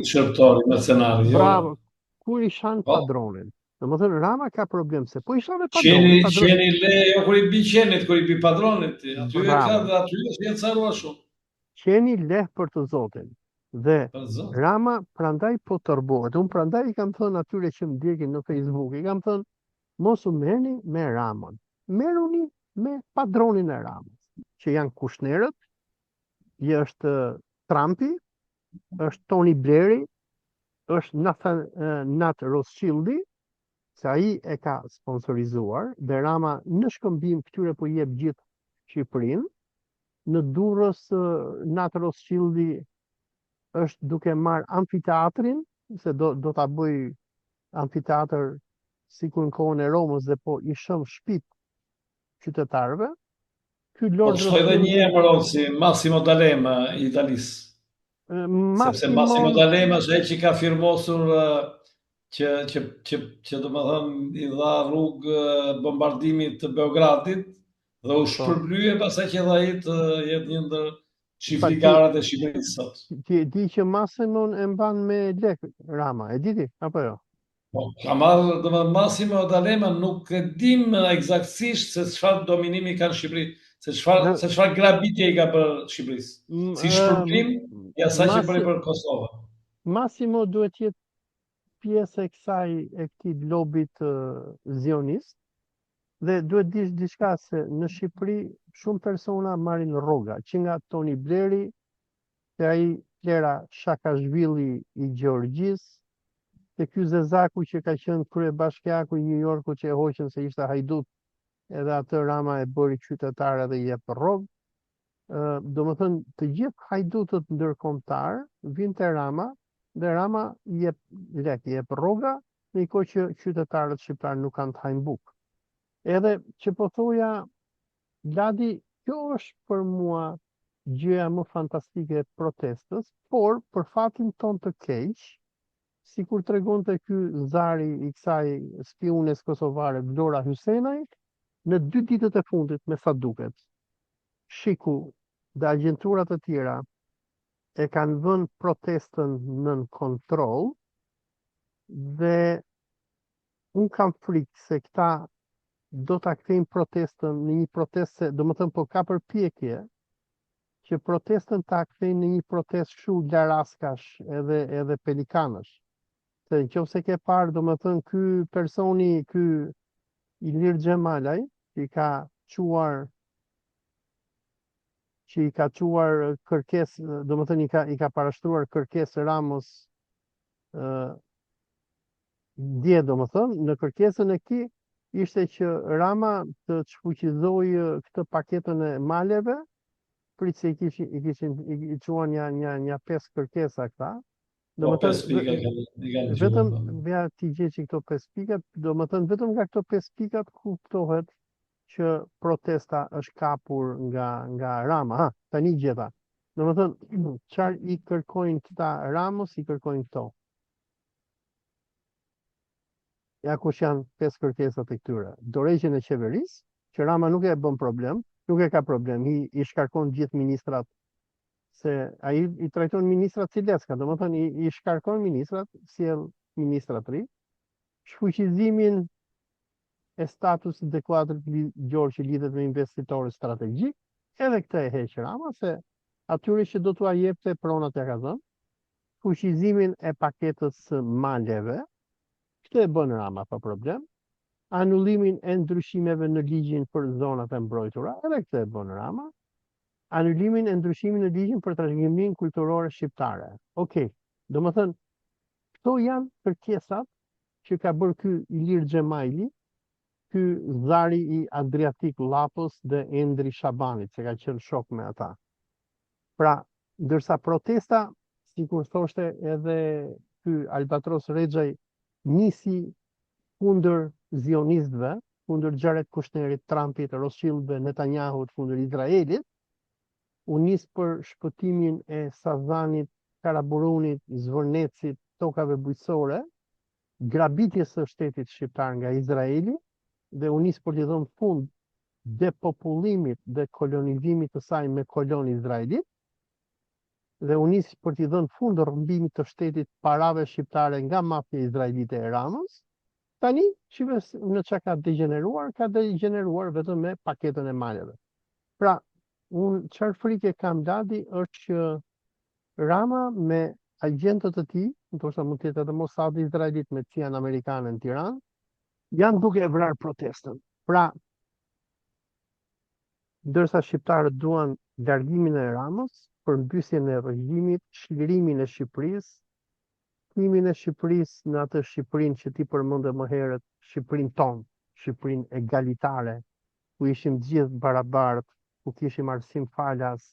shërptori mercenari. Bravo. Kur i shan padronin. Domethënë Rama ka problem se po i shan padronin. Qeni le, jo kur i bi qenit, kur i bi padronit. Aty e ka dhe aty është jenë carua shumë. Qeni leh për të Zotin. Dhe Rama prandaj po tërbohet. Unë prandaj i kam thënë atyre që më ndjekin në Facebook, i kam thënë mos u merrni me Ramën. Merruni me padronin e Ramës, që janë Kushnerët, është Trumpi, është Tony Blairi, është Nat Rothschildi, se ai e ka sponsorizuar, dhe Rama në shkëmbim këtyre po jep gjithë Shqipërinë. Në Durrës Nat Rothschildi është duke marrë amfiteatrin, se do ta bëj amfiteatr sikur në kohën e Romës dhe po i shëm shtëpitë qytetarëve. Ky Lord shkoj dhe një emër si Massimo D'Alema i Italisë. Sepse Massimo D'Alema është ai që ka firmosur që domethënë i dha rrugë bombardimit të Beogradit dhe u shpërblye pastaj që dha ai të jetë një ndër shifrikarat e Shqipërisë sot. Ti di që Massimon e mban me lek Rama, e di ti apo jo? Ka marrë, domethënë Massimo D'Alema nuk e dim eksaktësisht se çfarë dominimi ka në Shqipëri, se çfarë grabitje i ka për Shqipërisë. Si shpërblim i asaj që bëri për Kosovën. Massimo duhet jetë pjesë e këtij lobit zionist, dhe duhet dish diçka se në Shqipëri shumë persona marrin rroga, që nga Tony Blairi, se ai Klera Shakashvili i Gjeorgjisë, se ky Zezaku që ka qenë kryebashkiaku i New Yorkut që e hoqën se ishte hajdut, edhe atë Rama e bëri qytetar edhe i jep rrogë. Domethënë të gjithë hajdutët ndërkombëtar vinë te Rama, dhe Rama i jep lek, i jep rroga, në një kohë që qytetarët shqiptar nuk kanë të hajnë bukë. Edhe që po thoja, Ladi, kjo është për mua gjëja më fantastike e protestës, por për fatin ton të keq, sikur tregonte ky zari i kësaj spiones kosovare Vlora Hysenaj, në 2 ditët e fundit, me sa duket, Shiku dhe agjenturat e tjera e kanë vënë protestën nën kontroll, dhe unë kam frikë se këta do ta kthejnë protestën në një protestë, domethënë po ka përpjekje që protestën ta kthejnë në një protestë kështu laraskash edhe pelikanësh. Se nëse ke parë, domethënë ky personi, ky Ilir Xhemalaj, që i ka quar kërkesë, domethënë i ka parashtruar kërkesë Ramos dje, domethënë në kërkesën e këtij ishte që Rama të çfuqizojë këtë paketën e maleve, prit se i quan një 5 kërkesa këta. Vetëm veja ti gjeçi këto 5 pikat, domethënë vetëm nga këto 5 pikat kuptohet që protesta është kapur nga Rama. Tani gjeta. Domethënë çfarë i kërkojnë këta Ramos, i kërkojnë këto. Ja kush janë 5 kërkesat e këtyre. Dorëheqjen e qeverisë, që Rama nuk e bën problem, nuk e ka problem, i shkarkon gjithë ministrat, se ai i trajton ministrat si leska, domethënë i shkarkon ministrat, sjell ministra të ri, shfuqizimin e statusit dhe kuadrit ligjor që lidhet me investitorë strategjik, edhe këtë e heq Rama, se atyre që do t'ua jepte pronat ja ka dhënë, fuqizimin e paketës së maleve, këtë e bën Rama pa problem, anullimin e ndryshimeve në ligjin për zonat e mbrojtura, edhe këtë e bën Rama, anullimin e ndryshimit në ligjin për trashëgiminë kulturore shqiptare. Okej, domethënë, këto janë kërkesat që ka bërë ky Ilir Xhemaili, ky zari i Adriatik Lapës dhe Endri Shabanit, që ka qenë shok me ata. Pra, ndërsa protesta, sikur thoshte edhe ky Albatros Rexhaj, nisi kundër zionistëve, kundër Jared Kushnerit, Trumpit, Rothschildëve, Netanyahut, kundër Izraelit, u nis për shpëtimin e Sazanit, Karaburunit, Zvornecit, tokave bujqësore, grabitjes së shtetit shqiptar nga Izraeli, dhe u nis për t'i dhënë fund depopullimit dhe kolonizimit të saj me kolon Izraelit, dhe u nis për t'i dhënë fund rrëmbimit të shtetit parave shqiptare nga mafia izraelite e Ramës. Tani, shive në çka ka degeneruar vetëm me paketën e maleve. Pra, unë çfarë frike kam Ladi është që Rama me agjentët e tij, ndoshta mund të jetë edhe Mossadi izraelit me CIA-n amerikane në Tiranë, janë duke e vrarë protestën. Pra, ndërsa shqiptarët duan largimin e Ramës, përmbysjen e regjimit, çlirimin e Shqipërisë, kthyimin e Shqipërisë në atë Shqipërinë që ti përmendë më herët, Shqipërinë tonë, Shqipërinë egalitare, ku ishim gjithë barabartë, ku kishim arsim falas,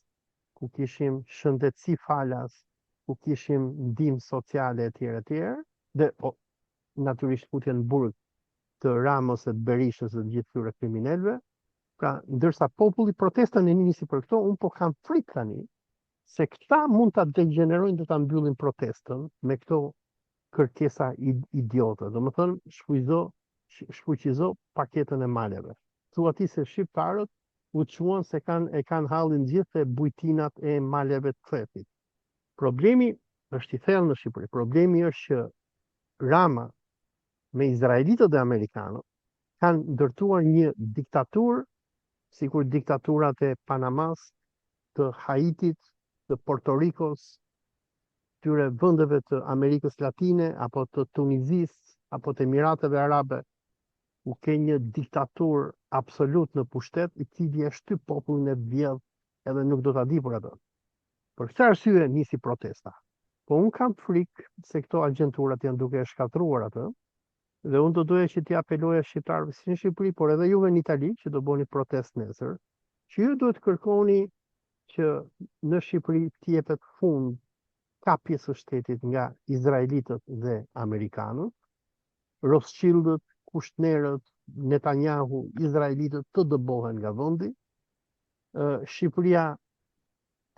ku kishim shëndetësi falas, ku kishim ndihmë sociale etj. Dhe natyrisht futjen në burg të Ramës, të Berishës dhe të gjithë këtyre kriminalëve. Pra, ndërsa populli protestën e nisi për këto, unë po kam frikë tani se këta mund ta degenerojnë dhe ta mbyllin protestën me këto kërkesa idiote. Domethënë, shfuqizo paketën e maleve. Thua ti se shqiptarët u quan se kanë hallin gjithë e bujtinat e maleve të Kthefit. Problemi është i thellë në Shqipëri. Problemi është që Rama me izraelitët dhe amerikanët kanë ndërtuar një diktaturë, sikur diktaturat e Panamas, të Haitit, të Porto Rikos, këtyre vendeve të Amerikës Latine, apo të Tunizisë, apo të Emirateve Arabe, u ke një diktaturë absolut në pushtet, i cili e shtyp popullin e vjedh edhe nuk do ta di për atë. Për këtë arsye nisi protesta. Po unë kam frikë se këto agjenturat janë duke e shkatruar atë, dhe unë do doja që t'i apeloja shqiptarëve si në Shqipëri, por edhe juve në Itali, që do bëni protest nesër, që ju duhet kërkoni që në Shqipëri t'jepet fund kapjes së shtetit nga izraelitët dhe amerikanët, Rothschildët, Kushnerët, Netanyahu, izraelitët të dëbohen nga vendi, Shqipëria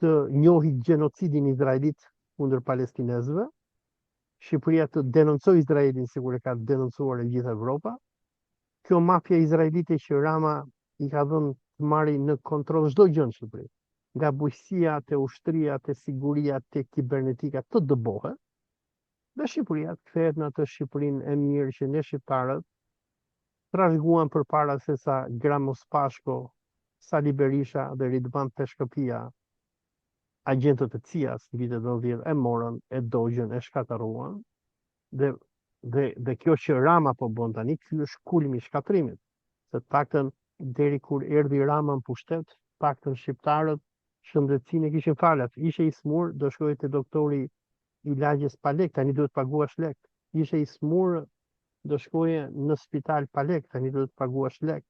të njohë gjenocidin izraelit kundër palestinezëve, Shqipëria të denoncojë Izraelin sikur e ka denoncuar e gjithë Evropa. Kjo mafia izraelite që Rama i ka dhënë të marrë në kontroll çdo gjë në Shqipëri, nga bujqësia te ushtria te siguria te kibernetika të dëbohet, dhe Shqipëria të kthehet në atë Shqipërinë e mirë që ne shqiptarët trashëguan përpara se sa Gramos Pashko, Sali Berisha dhe Ridvan Peshkëpia, agjentët e CIA-s në vitet 90 e morën, e dogjën, e shkatëruan, dhe kjo që Rama po bën tani, ky është kulmi i shkatrimit. Se të paktën deri kur erdhi Rama në pushtet, paktën shqiptarët shëndetësinë e kishin falas. Ishe i smur, do shkojë te doktori i lagjes pa lek, tani duhet paguash lek. Ishe i smur, do shkoje në spital pa lek, tani duhet paguash lek.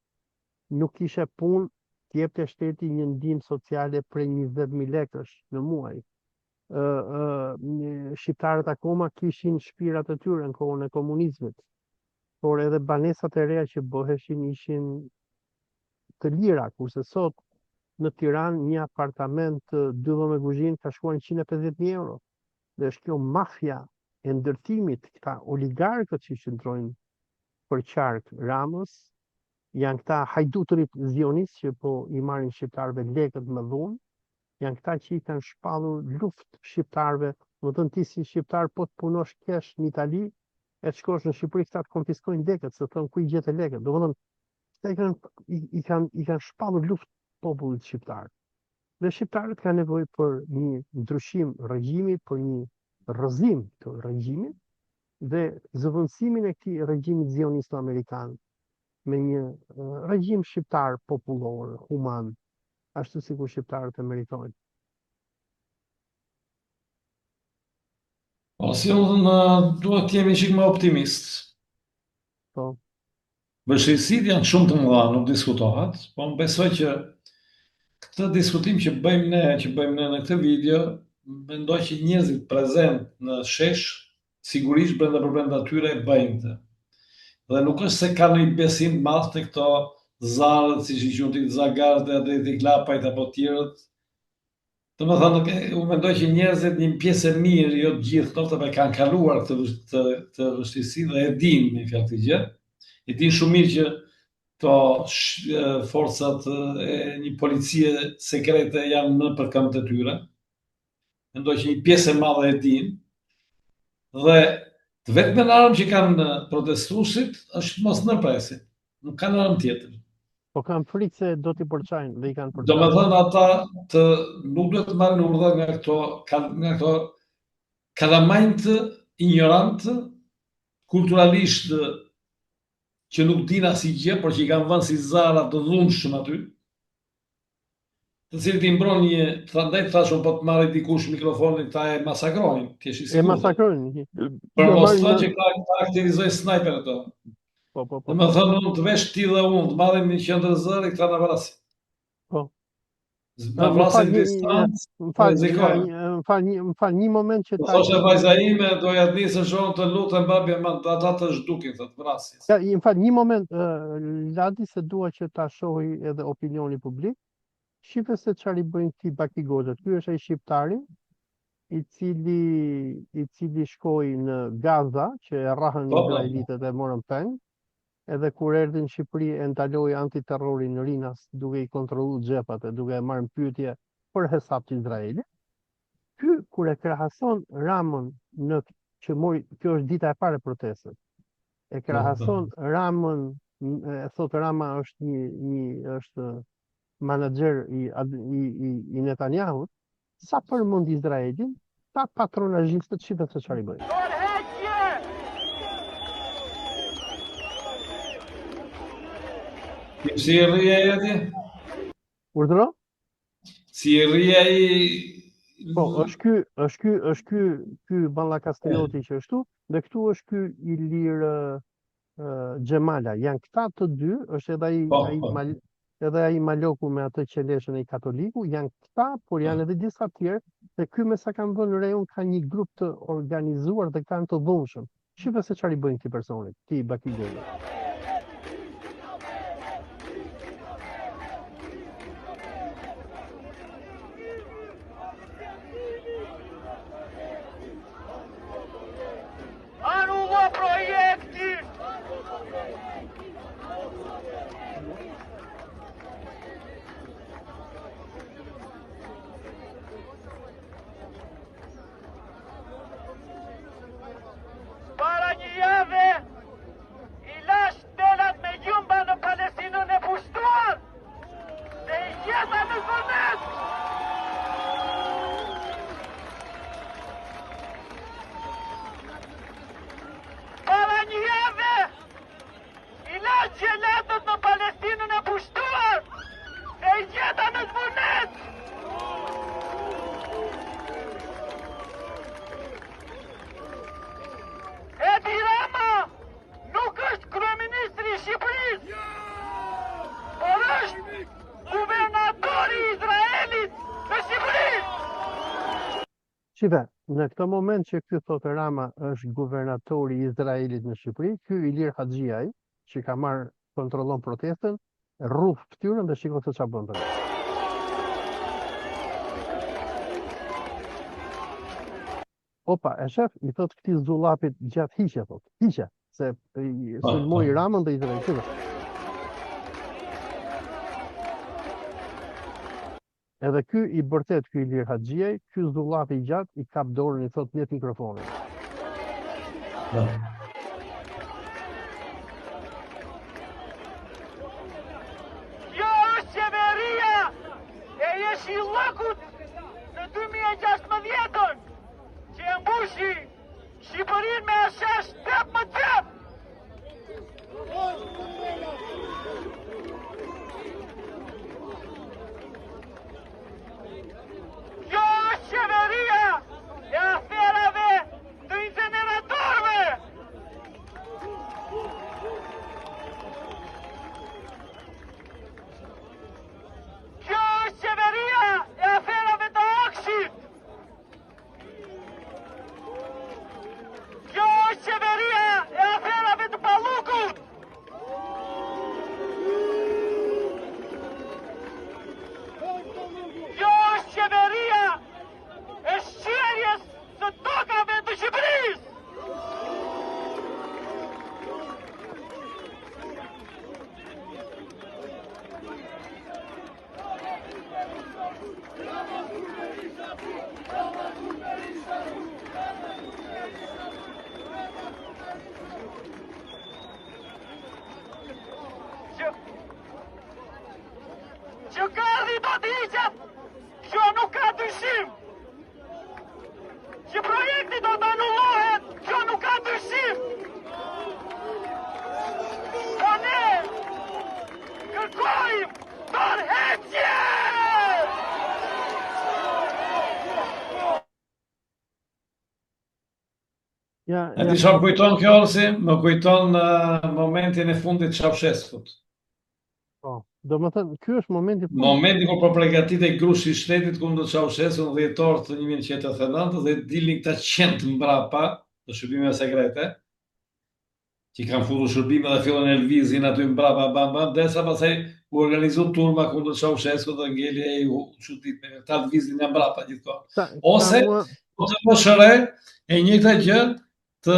Nuk kishe punë, t'jepte shteti një ndihmë sociale prej 20.000 lekësh në muaj. Shqiptarët akoma kishin shtëpirat e tyre në kohën e komunizmit, por edhe banesat e reja që bëheshin ishin të lira, kurse sot në Tiranë një apartament 2 dhomë kuzhinë ka shkuar 150.000 euro. Dhe është kjo mafia e ndërtimit, këta oligarkët që qëndrojnë për qark Ramës, janë këta hajdutërit zionistë që po i marrin shqiptarëve lekët me dhunë, janë këta që i kanë shpallur luftë shqiptarëve, më thënë ti si shqiptar po të punosh kesh në Itali, e të shkosh në Shqipëri, këta të konfiskojnë lekët, se thënë ku i gjetë lekët. Do më thënë, këta i kanë shpallur luftë popullit shqiptar. Dhe shqiptarët kanë nevojë për një ndryshim regjimi, për një rrëzim të regjimit dhe zëvendësimin e këtij regjimi zionist amerikan me një regjim shqiptar popullor, human, ashtu sikur shqiptarët e meritojnë. Po, si unë duhet të jemi çik më optimist. Po. Vështirësitë janë shumë të mëdha, nuk diskutohet, po më besoj që këtë diskutim që bëjmë ne në këtë video, mendoj që njerëzit prezent në shesh, sigurisht brenda tyre e bëjnë këtë. Dhe nuk është se kanë një besim të madh te këto zarët, siç i quajnë zagarët dhe të klapajt apo tjerët. Domethënë, unë mendoj që njerëzit një pjesë e mirë, jo të gjithë, ndoshta kanë kaluar këtë vështirësi dhe e dinë me fjalë këtë gjë. E dinë shumë mirë që to forcat e një policie sekrete janë në përkëmbë të tyre. Mendoj që një pjesë e madhe e dinë. Dhe të vetmen armë që kanë protestuesit është mos ndërpresin. Nuk kanë armë tjetër. Po kanë frikë se do t'i përçajnë dhe i kanë përçajnë. Domethënë ata nuk duhet të marrin urdhra nga këto kalamajtë ignorantë, kulturalisht që nuk din asgjë, por që i kanë vënë si zara të dhunshëm aty, të cilët i mbron prandaj thashun po të marrë dikush mikrofonin ta e masakrojnë, ti je i sigurt. E masakrojnë. Për mos thënë që ka aktivizoj sniper ato. Po. Domethënë unë të vesh ti dhe unë, të marrim një qendër zëri këta na vrasin. Po. Na vrasin distancë. Më fal një moment që ta. Thoshte vajza ime, doja të nisë shohën të lutem babje, ata të zhdukin, të vrasin. Ja, më fal një moment, Ladi, se dua që ta shohë edhe opinioni publik. Shqipe se çfarë i bëjnë këti Baki Goxha. Ky është ai shqiptari i cili shkoi në Gaza, që e rrahën izraelitët e morën peng, edhe kur erdhi në Shqipëri e ndaloi antiterrorin në Rinas, duke i kontrolluar xhepat e duke e marrë në pyetje për hesap të Izraelit. Ky kur e krahason Ramën kjo është dita e parë e protestës. E krahason Ramën, thotë Rama është menaxher i Netanyahut, sa përmend Izraelin, ta patronazhistët shqipe se çfarë i bëjnë. Si e rria e ati? Urdhëro? Si e rria i... Po, është ky Balla Kastrioti që është tu, dhe këtu është ky Ilir Xhemala. Janë këta të dy, është edhe ai Maloku me atë qeleshën e katoliku, janë këta, por janë edhe disa tjerë, dhe ky me sa kanë vënë re ka një grup të organizuar dhe kanë të dhunshëm. Shqipe se çfarë i bëjnë këtij personit, këtij Baki Goxha. Shive, në këtë moment që ky thotë Rama është guvernatori i Izraelit në Shqipëri, ky Ilir Haxhiaj, që ka marrë kontrollon protestën, rruf fytyrën dhe shikon se çfarë bën tani. Opa, e shef, i thot këtij zullapit gjatë hiqe, thot. Hiqe, se sulmoi Ramën dhe Izraelin. Edhe ky i bërtet ky Ilir Haxhiaj, ky zullapi i gjatë i kap dorën i thot net mikrofonin. Kjo është qeveria e Jeshillëkut në 2016-ën. që e mbushi Shqipërinë me ashesh 18 vjet. Kjo është qeveria e aferave të inceneratorëve. Kjo është qeveria e aferave të Akshit. Kjo është qeveria e aferave të Pallukut. Kjo është qeveria e shqyrjes së tokave të Shqipërisë. Që gardi do të hiqet, kjo nuk ka dyshim. Që projekti do të anullohet, kjo nuk ka dyshim. Po ne kërkojmë tërheqje! E di çfarë kujton kjo Olsi? Më kujton momentin e fundit të Ceaușescut. Po, do më thënë, ky është momenti Momenti kur po përgatitej grushi i shtetit kundër Ceaușescut në dhjetor të 1989 dhe dilnin këta qenë mbrapa të shërbimeve sekrete, që kanë futur shërbime dhe fillon e lvizin aty mbrapa bam bam, derisa pastaj u organizu turma kundër Ceaușescut dhe ngeli ai u çudit me ta lvizin nga mbrapa gjithkohë. Ose po të moshëre e njëjta gjë të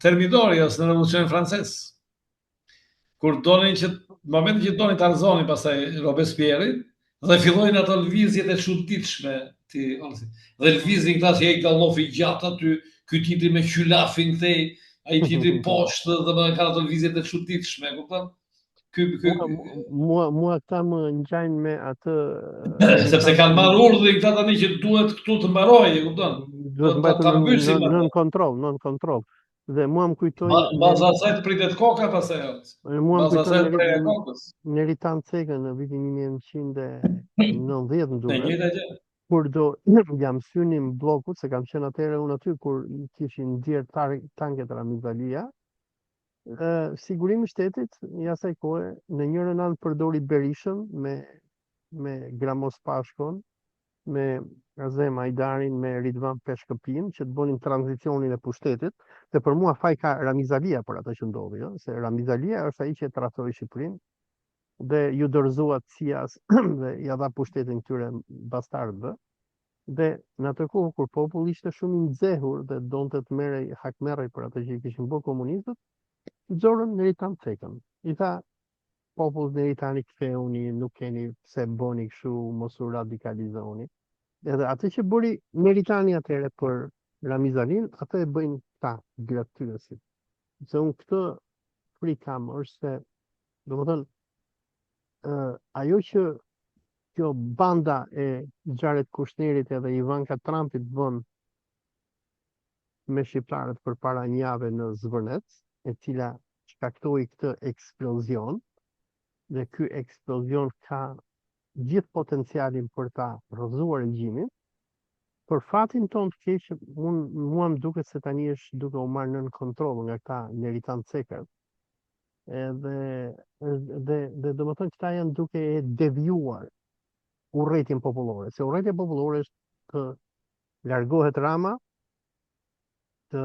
Thermidorios në Revolucionin Francez. Kur donin që në momentin që donin të arzonin pastaj Robespierrin dhe fillojnë ato lvizjet e çuditshme dhe lvizin këta që ai gallofi gjatë aty, ky titri me qylafin kthej, ai titri poshtë dhe më kanë ato lvizjet e çuditshme, kupton? Mua këta më ngjajnë me atë sepse kanë marrë urdhrin këta tani që duhet këtu të mbarojë, kupton? Duhet ta mbysin nën kontroll. Dhe mua më kujtoi baza asaj të pritet koka pastaj. Mua më kujtoi Neritan Cekën në vitin 1990 duhet. Kur do jam synim bllokut, se kam qenë atëherë unë aty kur kishin nxjerr tanket Ramizalia. Sigurimi i shtetit i asaj kohe në njërin anë përdori Berishën me Gramos Pashkon, me Azem Ajdarin, me Ridvan Peshkëpin, që të bonin tranzicionin e pushtetit, dhe për mua faj ka Ramizalia për atë që ndodhi, se Ramizalia është ai që trasoi Shqipërinë dhe ju dorëzuat CIA-s dhe ja dha pushtetin këtyre bastardëve. Dhe në atë kohë kur populli ishte shumë i nxehur dhe donte të merrej hakmerrej për atë që kishin bërë komunistët, nxorën Neritan Cekën. I tha popull Neritani ktheuni, nuk keni pse bëni kështu, mos u radikalizoni. Edhe atë që bëri Neritani atëherë për Ramizalin, atë e bëjnë ta gratyësit. Se unë këtë frikë kam është se, domethënë, ajo që kjo banda e Jared Kushnerit edhe Ivanka Trumpit bën me shqiptarët përpara një jave në Zvërnec, e cila shkaktoi këtë eksplozion, dhe ky eksplozion ka gjithë potencialin për ta rrëzuar regjimin. Për fatin tonë të keq, mua më duket se tani është duke u marrë nën kontroll nga këta Neritan Cekët. Dhe domethënë këta janë duke e devijuar urrëtitjen popullore. Se urrëtitja popullore është të largohet Rama, të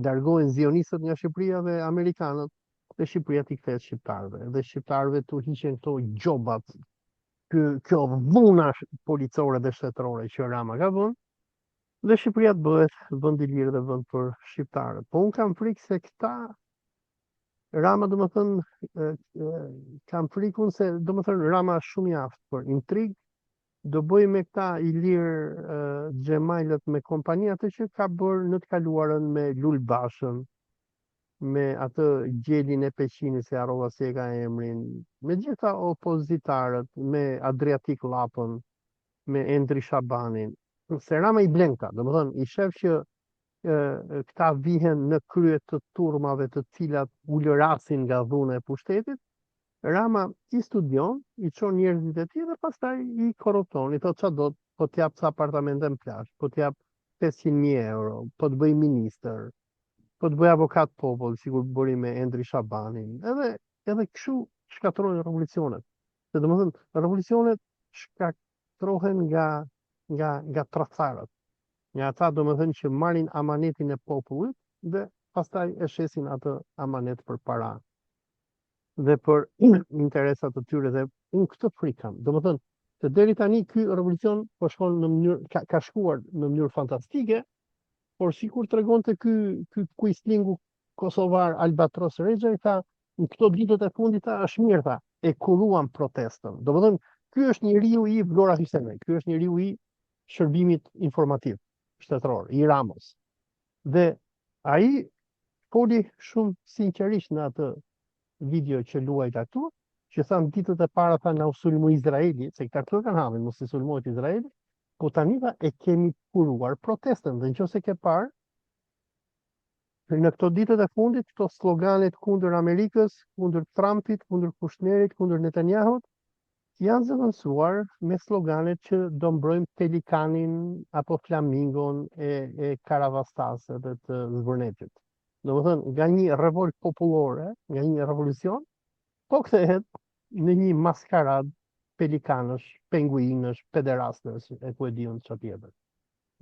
largohen zionistët nga Shqipëria dhe amerikanët, dhe Shqipëria t'i kthehet shqiptarëve. Dhe shqiptarëve t'u hiqen këto gjobat, kjo vuna policore dhe shtetërore që Rama ka vënë, dhe Shqipëria të bëhet vend i lirë dhe vend për shqiptarët. Po unë kam frikë se këta Rama, domethënë, kam frikun se domethënë Rama është shumë i aftë për intrigë, do bëj me këta i lirë xhemajlët me kompani atë që ka bërë në të kaluarën me Lulbashën, me atë gjelin e Peqinit, se harrova si e ka emrin, me gjitha opozitarët, me Adriatik Lapën, me Endri Shabanin. Se Rama i blen ka, domethënë i shef që këta vihen në krye të turmave të cilat ulërasin nga dhuna e pushtetit, Rama i studion, i çon njerëzit e tij dhe pastaj i korrupton, i thot çfarë do, po t'jap ca apartamente në plazh, po t'jap 500.000 euro, po të bëj ministër, po të bëj avokat popull, sikur bëri me Endri Shabanin. Edhe kështu shkatërrohen revolucionet. Se domethënë revolucionet shkatërrohen nga tradhtarët. Nga ata domethënë që marrin amanetin e popullit dhe pastaj e shesin atë amanet për para dhe për interesat të tyre dhe unë këtë frikë kam. Domethënë, se deri tani ky revolucion po shkon në mënyrë ka shkuar në mënyrë fantastike, por sikur tregonte ky kuislingu kosovar Albatros Rexha, tha në këto ditët e fundit është mirë, tha, e kulluam protestën. Domethënë, ky është njeriu i Vlora Hysene, ky është njeriu i shërbimit informativ shtetëror, i Ramos. Dhe ai foli shumë sinqerisht në atë video që luajt këtu, që thanë ditët e para tha na u sulmoi Izraeli, se këta këtu kanë hamin, mos i sulmohet Izraeli, po tani tha e kemi kuruar protestën. Dhe nëse ke parë, në këto ditët e fundit, këto sloganet kundër Amerikës, kundër Trumpit, kundër Kushnerit, kundër Netanyahut, janë zëvendësuar me sloganet që do mbrojmë pelikanin apo flamingon e Karavastase dhe të Zvërnetit. Domethënë, nga një revolt popullore, nga një revolucion, po kthehet në një maskarad pelikanësh, penguinësh, pederastësh, e ku e diun çfarë tjetër.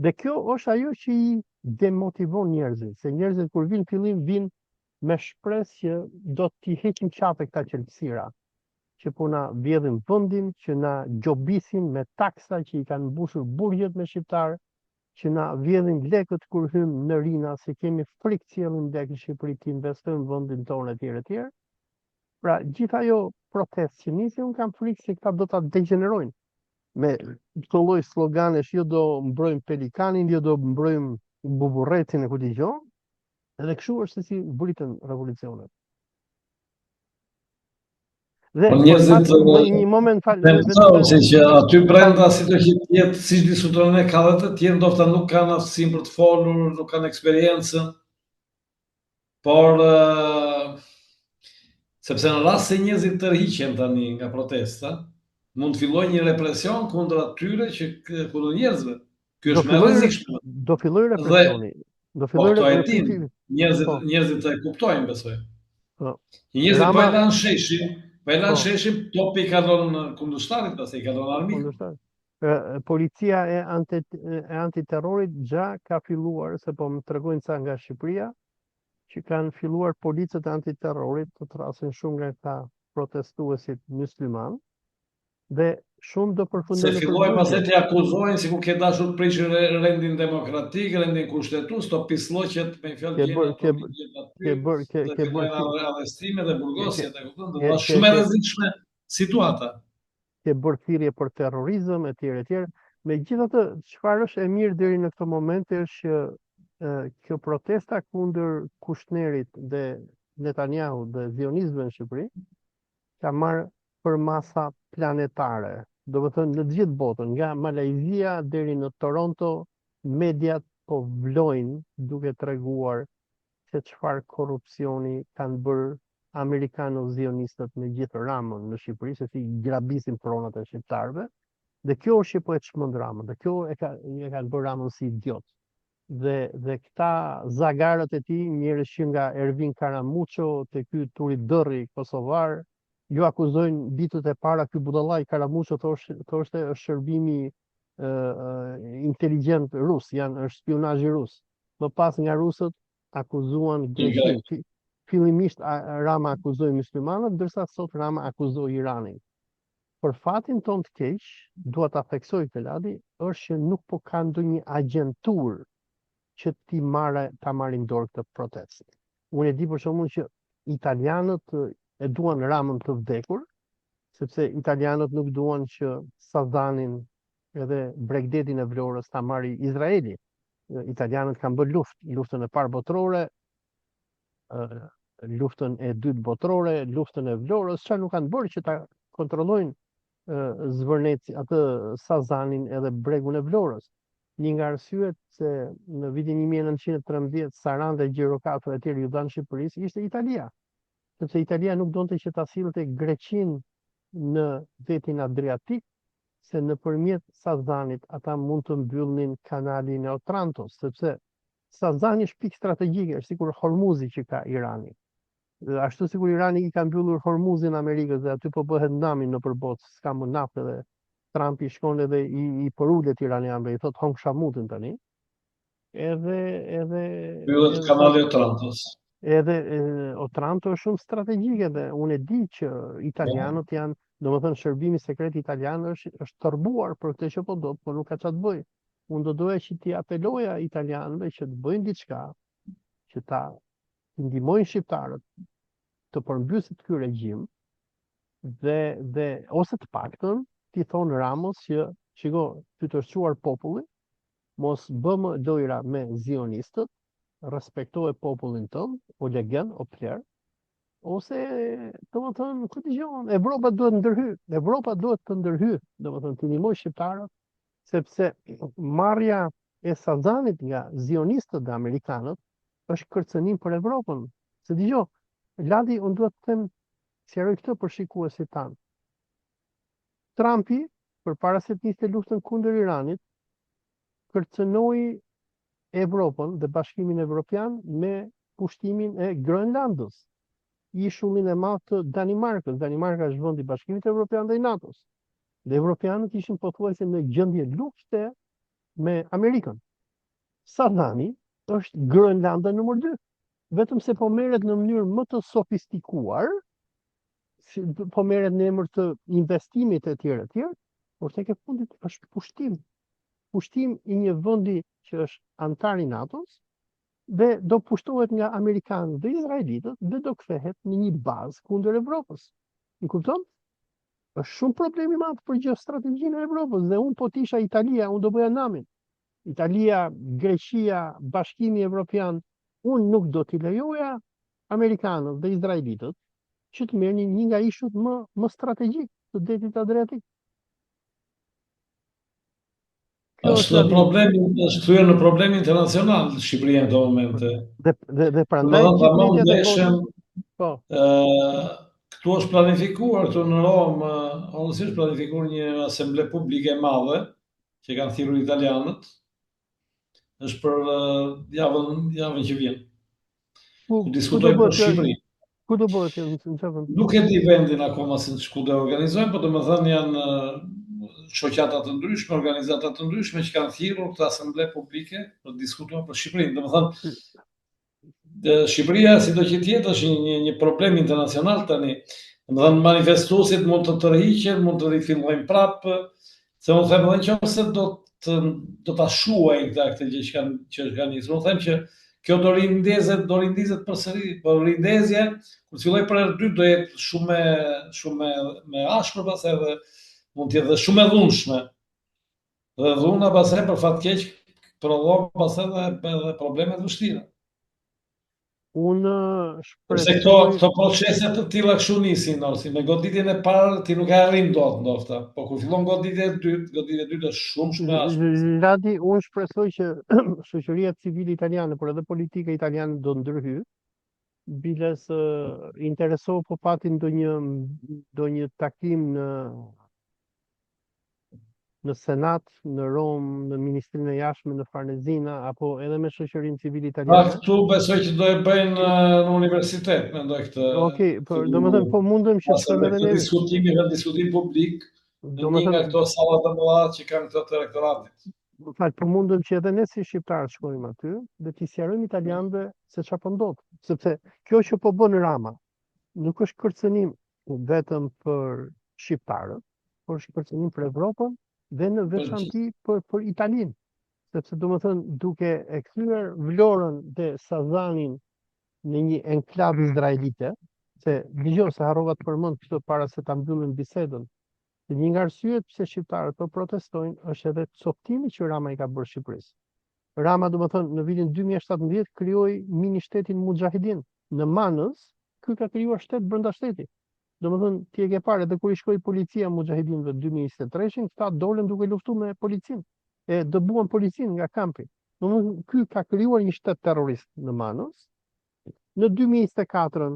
Dhe kjo është ajo që i demotivon njerëzit, se njerëzit kur vinë fillim vinë me shpresë që do t'i heqin qafe këta qelpsira, që po na vjedhin vendin, që na gjobisin me taksa që i kanë mbushur burgjet me shqiptarë, që na vjedhin lekët kur hym në Rina, se kemi frikë cjellim lek në Shqipëri të investojmë vendin tonë etj. Pra, gjithë ajo protestë që nisi, unë kam frikë se këta do ta degenerojnë me këto lloj sloganesh, jo do mbrojmë pelikanin, jo do mbrojmë buburretin e ku dëgjon. Edhe kështu është se si britën revolucionet. Dhe në një moment që aty brenda si do jetë siç diskutojnë ka edhe të tjerë ndoshta nuk kanë aftësinë për të folur, nuk kanë eksperiencën, por sepse në rast se njerëzit tërhiqen tani nga protesta, mund të fillojë një represion kundër atyre që kundër njerëzve. Ky është më rrezikshëm. Do fillojë represioni. Do fillojë represioni. Njerëzit e kuptojnë, besoj. Njerëzit po e lanë sheshin. Po e lanë sheshin, topi ka dhënë kundërshtarit, pastaj ka dhënë armikut. Policia e antiterrorit gja ka filluar, se po më tregojnë ca nga Shqipëria, që kanë filluar policët e antiterrorit të trasin shumë nga këta protestuesit musliman, dhe shumë do përfundojnë. Se fillojnë pastaj të akuzojnë sikur ke dashur të prishë rendin demokratik, rendin kushtetues, to pislloqet me fjalë ke bërë arrestime dhe burgosje, e kupton? Do të shumë e rrezikshme situata. Ke bërë thirrje për terrorizëm etj. Megjithatë, çfarë është e mirë deri në këtë moment është që kjo protesta kundër Kushnerit dhe Netanyahu dhe zionistëve në Shqipëri ka marrë për masa planetare. Do të thënë në të gjithë botën, nga Malajzia deri në Toronto, mediat po vlojnë duke treguar se çfarë korrupsioni kanë bërë amerikano-zionistët me gjithë Ramën në Shqipëri, se si grabisin pronat e shqiptarëve. Dhe kjo është që po e çmend Ramën, dhe kjo e kanë bërë Ramën si idiot. Dhe këta zagarët e tij, njerëz që nga Ervin Karamuço te ky Turi Dërri kosovar, ju akuzojnë ditët e para ky budallaj Karamuço thoshte është shërbimi inteligjent rus, është spionazhi rus. Më pas nga rusët akuzuan Greqinë. Fillimisht Rama akuzoi muslimanët, ndërsa sot Rama akuzoi Iranin. Për fatin ton të keq, dua ta theksoj këtë ladi, është që nuk po ka ndonjë agjentur që ta marrin dorë këtë protestë. Unë e di për shembull që italianët e duan Ramën të vdekur, sepse italianët nuk duan që Sadanin edhe Bregdetin e Vlorës ta marri Izraeli. Italianët kanë bërë luftën e parë botërore, luftën e dytë botërore, luftën e Vlorës, çfarë nuk kanë bërë që ta kontrollojnë Zvërneci, atë Sazanin edhe bregun e Vlorës. një nga arsyet se në vitin 1913 Saran dhe Gjirokatër e tjerë ju dhanë Shqipërisë ishte Italia. Sepse Italia nuk donte që ta sillte Greqinë në vetin Adriatik, se nëpërmjet Sazanit ata mund të mbyllnin kanalin e Otrantos, sepse Sazani është pikë strategjike, është sikur Hormuzi që ka Irani. Ashtu sikur Irani i ka mbyllur Hormuzin Amerikës dhe aty po bëhet nami nëpër botë, s'ka më naftë dhe Trumpi shkon edhe i përulet iranianëve, i thot Hong Shamutin tani. Mbyllet kanali Otrantos. Edhe Otranto është shumë strategjike dhe unë e di që italianët janë, domethënë shërbimi sekret italian është tërbuar për këtë që po do, por nuk ka çfarë të bëjë. Unë do doja që t'i apeloja italianëve që të bëjnë diçka, që ta ndihmojnë shqiptarët të përmbysit ky regjim dhe ose të paktën t'i thonë Ramos që shiko, ty të shquar populli, mos bëmë lojra me zionistët, respektoje popullin tënd, o legend, o pler, ose domethënë ku dëgjon, Evropa duhet ndërhyj, Evropa duhet të ndërhyj, domethënë të ndihmoj shqiptarët, sepse marrja e Sazanit nga zionistët dhe amerikanët është kërcënim për Evropën. Se dëgjoj, Ladi, unë duhet të them, sqaroj këtë për shikuesit tanë. Trumpi, përpara se të niste luftën kundër Iranit, kërcënoi Evropën dhe Bashkimin Evropian me pushtimin e Groenlandës, ishullin e madh të Danimarkës. Danimarka është vendi i Bashkimit Evropian dhe i NATO-s. Dhe evropianët ishin pothuajse në gjendje lufte me Amerikën. Sazani është Groenlanda numër 2. Vetëm se po merret në mënyrë më të sofistikuar, po merret në emër të investimit e tjerë, por tek e fundit është pushtim. Pushtim i një vendi që është antar i NATO-s dhe do pushtohet nga amerikanët dhe izraelitët dhe do kthehet në një bazë kundër Evropës. Më kupton? Është shumë problem i madh për gjeostrategjinë e Evropës dhe unë po të isha Italia, unë do bëja namin. Italia, Greqia, Bashkimi Evropian, unë nuk do t'i lejoja amerikanët dhe izraelitët që të merrnin një nga ishut më strategjik të detit Adriatik. Është problemi, është kthyer në problem internacional Shqipëria në këto momente. Dhe prandaj po. Këtu është planifikuar këtu në Romë, ose është planifikuar një asemble publike e madhe që kanë thirrur italianët. Është për javën që vjen. Ku diskutojnë për Shqipërinë. Ku do bëhet në çfarë? Nuk e di vendin akoma se ku do organizojnë, por domethënë janë shoqata të ndryshme, organizata të ndryshme që kanë thirrur këtë asemble publike për të diskutuar për Shqipërinë. Domethënë Shqipëria, sido që tjetë, është një problem internacional tani. Domethënë manifestuesit mund të tërhiqen, mund të rifillojnë prapë, se unë them edhe nëse do ta shuajnë këtë gjë që kanë nisur. Unë them që kjo do rindezet përsëri, por rindezja kur filloj për herë dytë do jetë shumë me ashpër, pastaj edhe mund të jetë shumë e dhunshme. Dhe dhuna pastaj për fat keq prodhon pastaj edhe probleme të vështira. Unë shpresoj këto procese të tilla kështu nisin, ose me goditjen e parë ti nuk e arrin dot ndoshta, po kur fillon goditja e dytë është shumë e ashpër. Ladi, unë shpresoj që shoqëria civile italiane, por edhe politika italiane do ndërhyjë, biles interesohu po pati ndonjë takim në Senat, në Romë, në Ministrinë e Jashtme, në Farnezina, apo edhe me shoqërinë civile italiane. Këtu besoj që do e bëjnë në universitet, mendoj këtë. Okej, domethënë po mundem që të shkojmë edhe ne. Diskutim publik në një nga këto salla të mëdha që kanë këto të rektoratit. Po mundem që edhe ne si shqiptarë shkojmë aty dhe t'i sqarojmë italianëve se çfarë po ndodh, sepse kjo që po bën Rama nuk është kërcënim vetëm për shqiptarët, por është kërcënim për Evropën dhe në veçanti për Italinë, sepse domethënë duke e kthyer Vlorën dhe Sazanin në një enklav izraelite, se dëgjoj se harrova të përmend këtë para se ta mbyllim bisedën. Një nga arsyet pse shqiptarët po protestojnë është edhe coftimi që Rama i ka bërë Shqipërisë. Rama domethënë në vitin 2017 krijoi mini shtetin Mujahidin. Në Manës, ky ka krijuar shtet brenda shtetit. Domethënë ti e ke parë edhe kur i shkoi policia Mujahidinëve 2023-shin, këta dolën duke luftuar me policinë. e dëbuan policinë nga kampi. Domethënë ky ka krijuar një shtet terrorist në Manos. Në 2024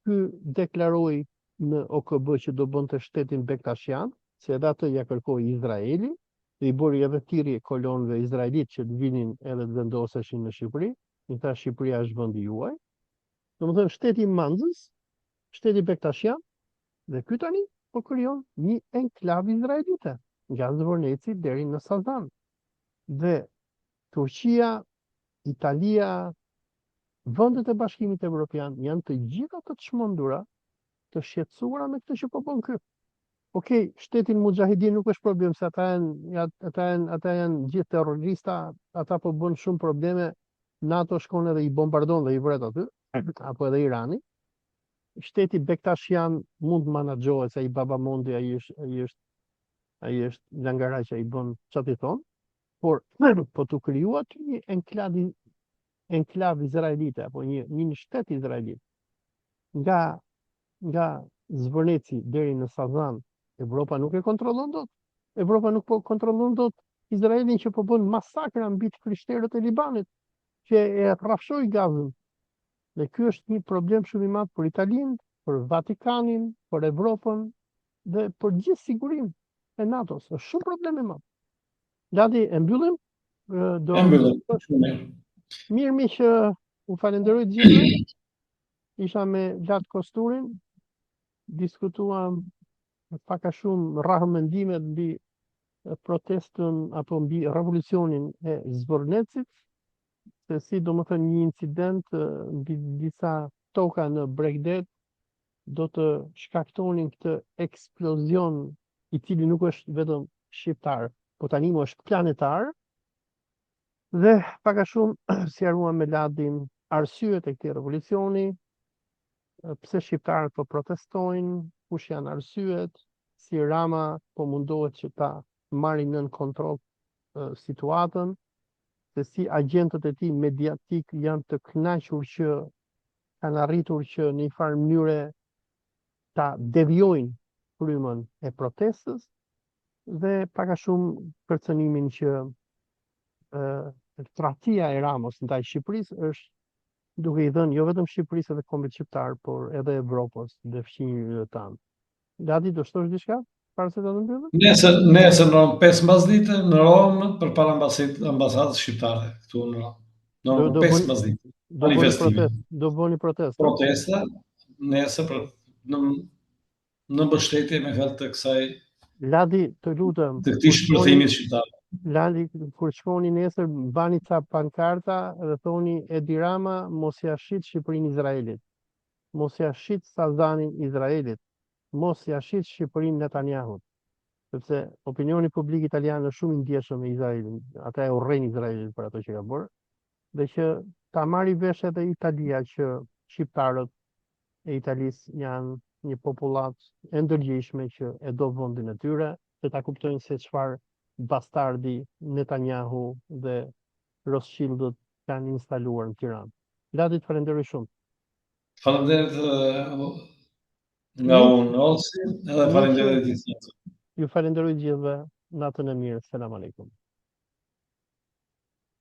ky deklaroi në OKB që do bënte shtetin Bektashian, se edhe atë ja kërkoi Izraeli, dhe i bëri edhe thirrje kolonëve izraelit që të vinin edhe të vendoseshin në Shqipëri. I tha Shqipëria është vendi juaj. Domethënë shteti Manzës, shteti Bektashian, dhe ky tani po krijon një enklav izraelite nga Zvornici deri në Sazan. Dhe Turqia, Italia, vendet e Bashkimit Evropian janë të gjitha të çmendura, të shqetësuara me këtë që po bën ky. Okej, shtetin Mujahidin nuk është problem se ata janë gjithë terrorista, ata po bën shumë probleme. NATO shkon edhe i bombardon dhe i vret aty, apo edhe Irani. Shteti Bektashian mund të menaxhohet se ai Babamondi ai është Langara që i bën çfarë i thon, por po të krijuat një enklav izraelite apo një shtet izraelit nga Zvornici deri në Sazan. Evropa nuk e kontrollon dot. Evropa nuk po kontrollon dot Izraelin që po bën masakra mbi të krishterët e Libanit, që e rrafshoi Gazën. Dhe ky është një problem shumë i madh për Italinë, për Vatikanin, për Evropën dhe për gjithë sigurinë e NATO-s. Është shumë problem i madh. Ladi, e mbyllim? E mbyllim. Mirë që u falenderoj të gjithëve. Isha me Lad Kosturin, diskutuam pak a shumë rrahë mendimet mbi protestën apo mbi revolucionin e Zvornecit, se si do më thënë një incident mbi disa toka në Bregdet do të shkaktonin këtë eksplozion i cili nuk është vetëm shqiptar, po tani më është planetar. Dhe pak a shumë sqaruam me Ladin arsyet e këtij revolucioni, pse shqiptarët po protestojnë, kush janë arsyet, si Rama po mundohet që ta marrin nën kontroll situatën, se si agjentët e tij mediatik janë të kënaqur që kanë arritur që në një farë mënyre ta devijojnë frymën e protestës, dhe pak a shumë kërcënimin që tradhtia e Ramos ndaj Shqipërisë është duke i dhënë jo vetëm Shqipërisë edhe kombit shqiptar, por edhe Evropës dhe fqinjve tanë. Ladi, do shtosh diçka para se ta mbyllim? Nesër në 15 ditë në Romë përpara ambasadës shqiptare këtu në Romë. Në 15 ditë. Manifestimi. Do bëni protestë. Protesta nesër në mbështetje me fjalë të kësaj. Ladi, të lutem. Të këtij shpërthimi shqiptar. Ladi, kur shkoni nesër, bani ca pankarta dhe thoni Edi Rama mos ia shit Shqipërinë Izraelit. Mos ia shit Sazanin Izraelit. Mos ia shit Shqipërinë Netanyahut. Sepse opinioni publik italian është shumë i ndjeshëm me Izraelin. Ata e urrejnë Izraelin për ato që ka bërë. Dhe që ta marri vesh edhe Italia që shqiptarët e Italisë janë një popullat e ndërgjegjshme që e do vendin e tyre, se ta kuptojnë se çfarë bastardi Netanyahu dhe Rothschildët kanë instaluar në Tiranë. Ladi, të falenderoj shumë. Falenderoj nga unë, Olsi, edhe falenderoj gjithë. Ju falenderoj gjithëve, natën e mirë. Selam aleikum.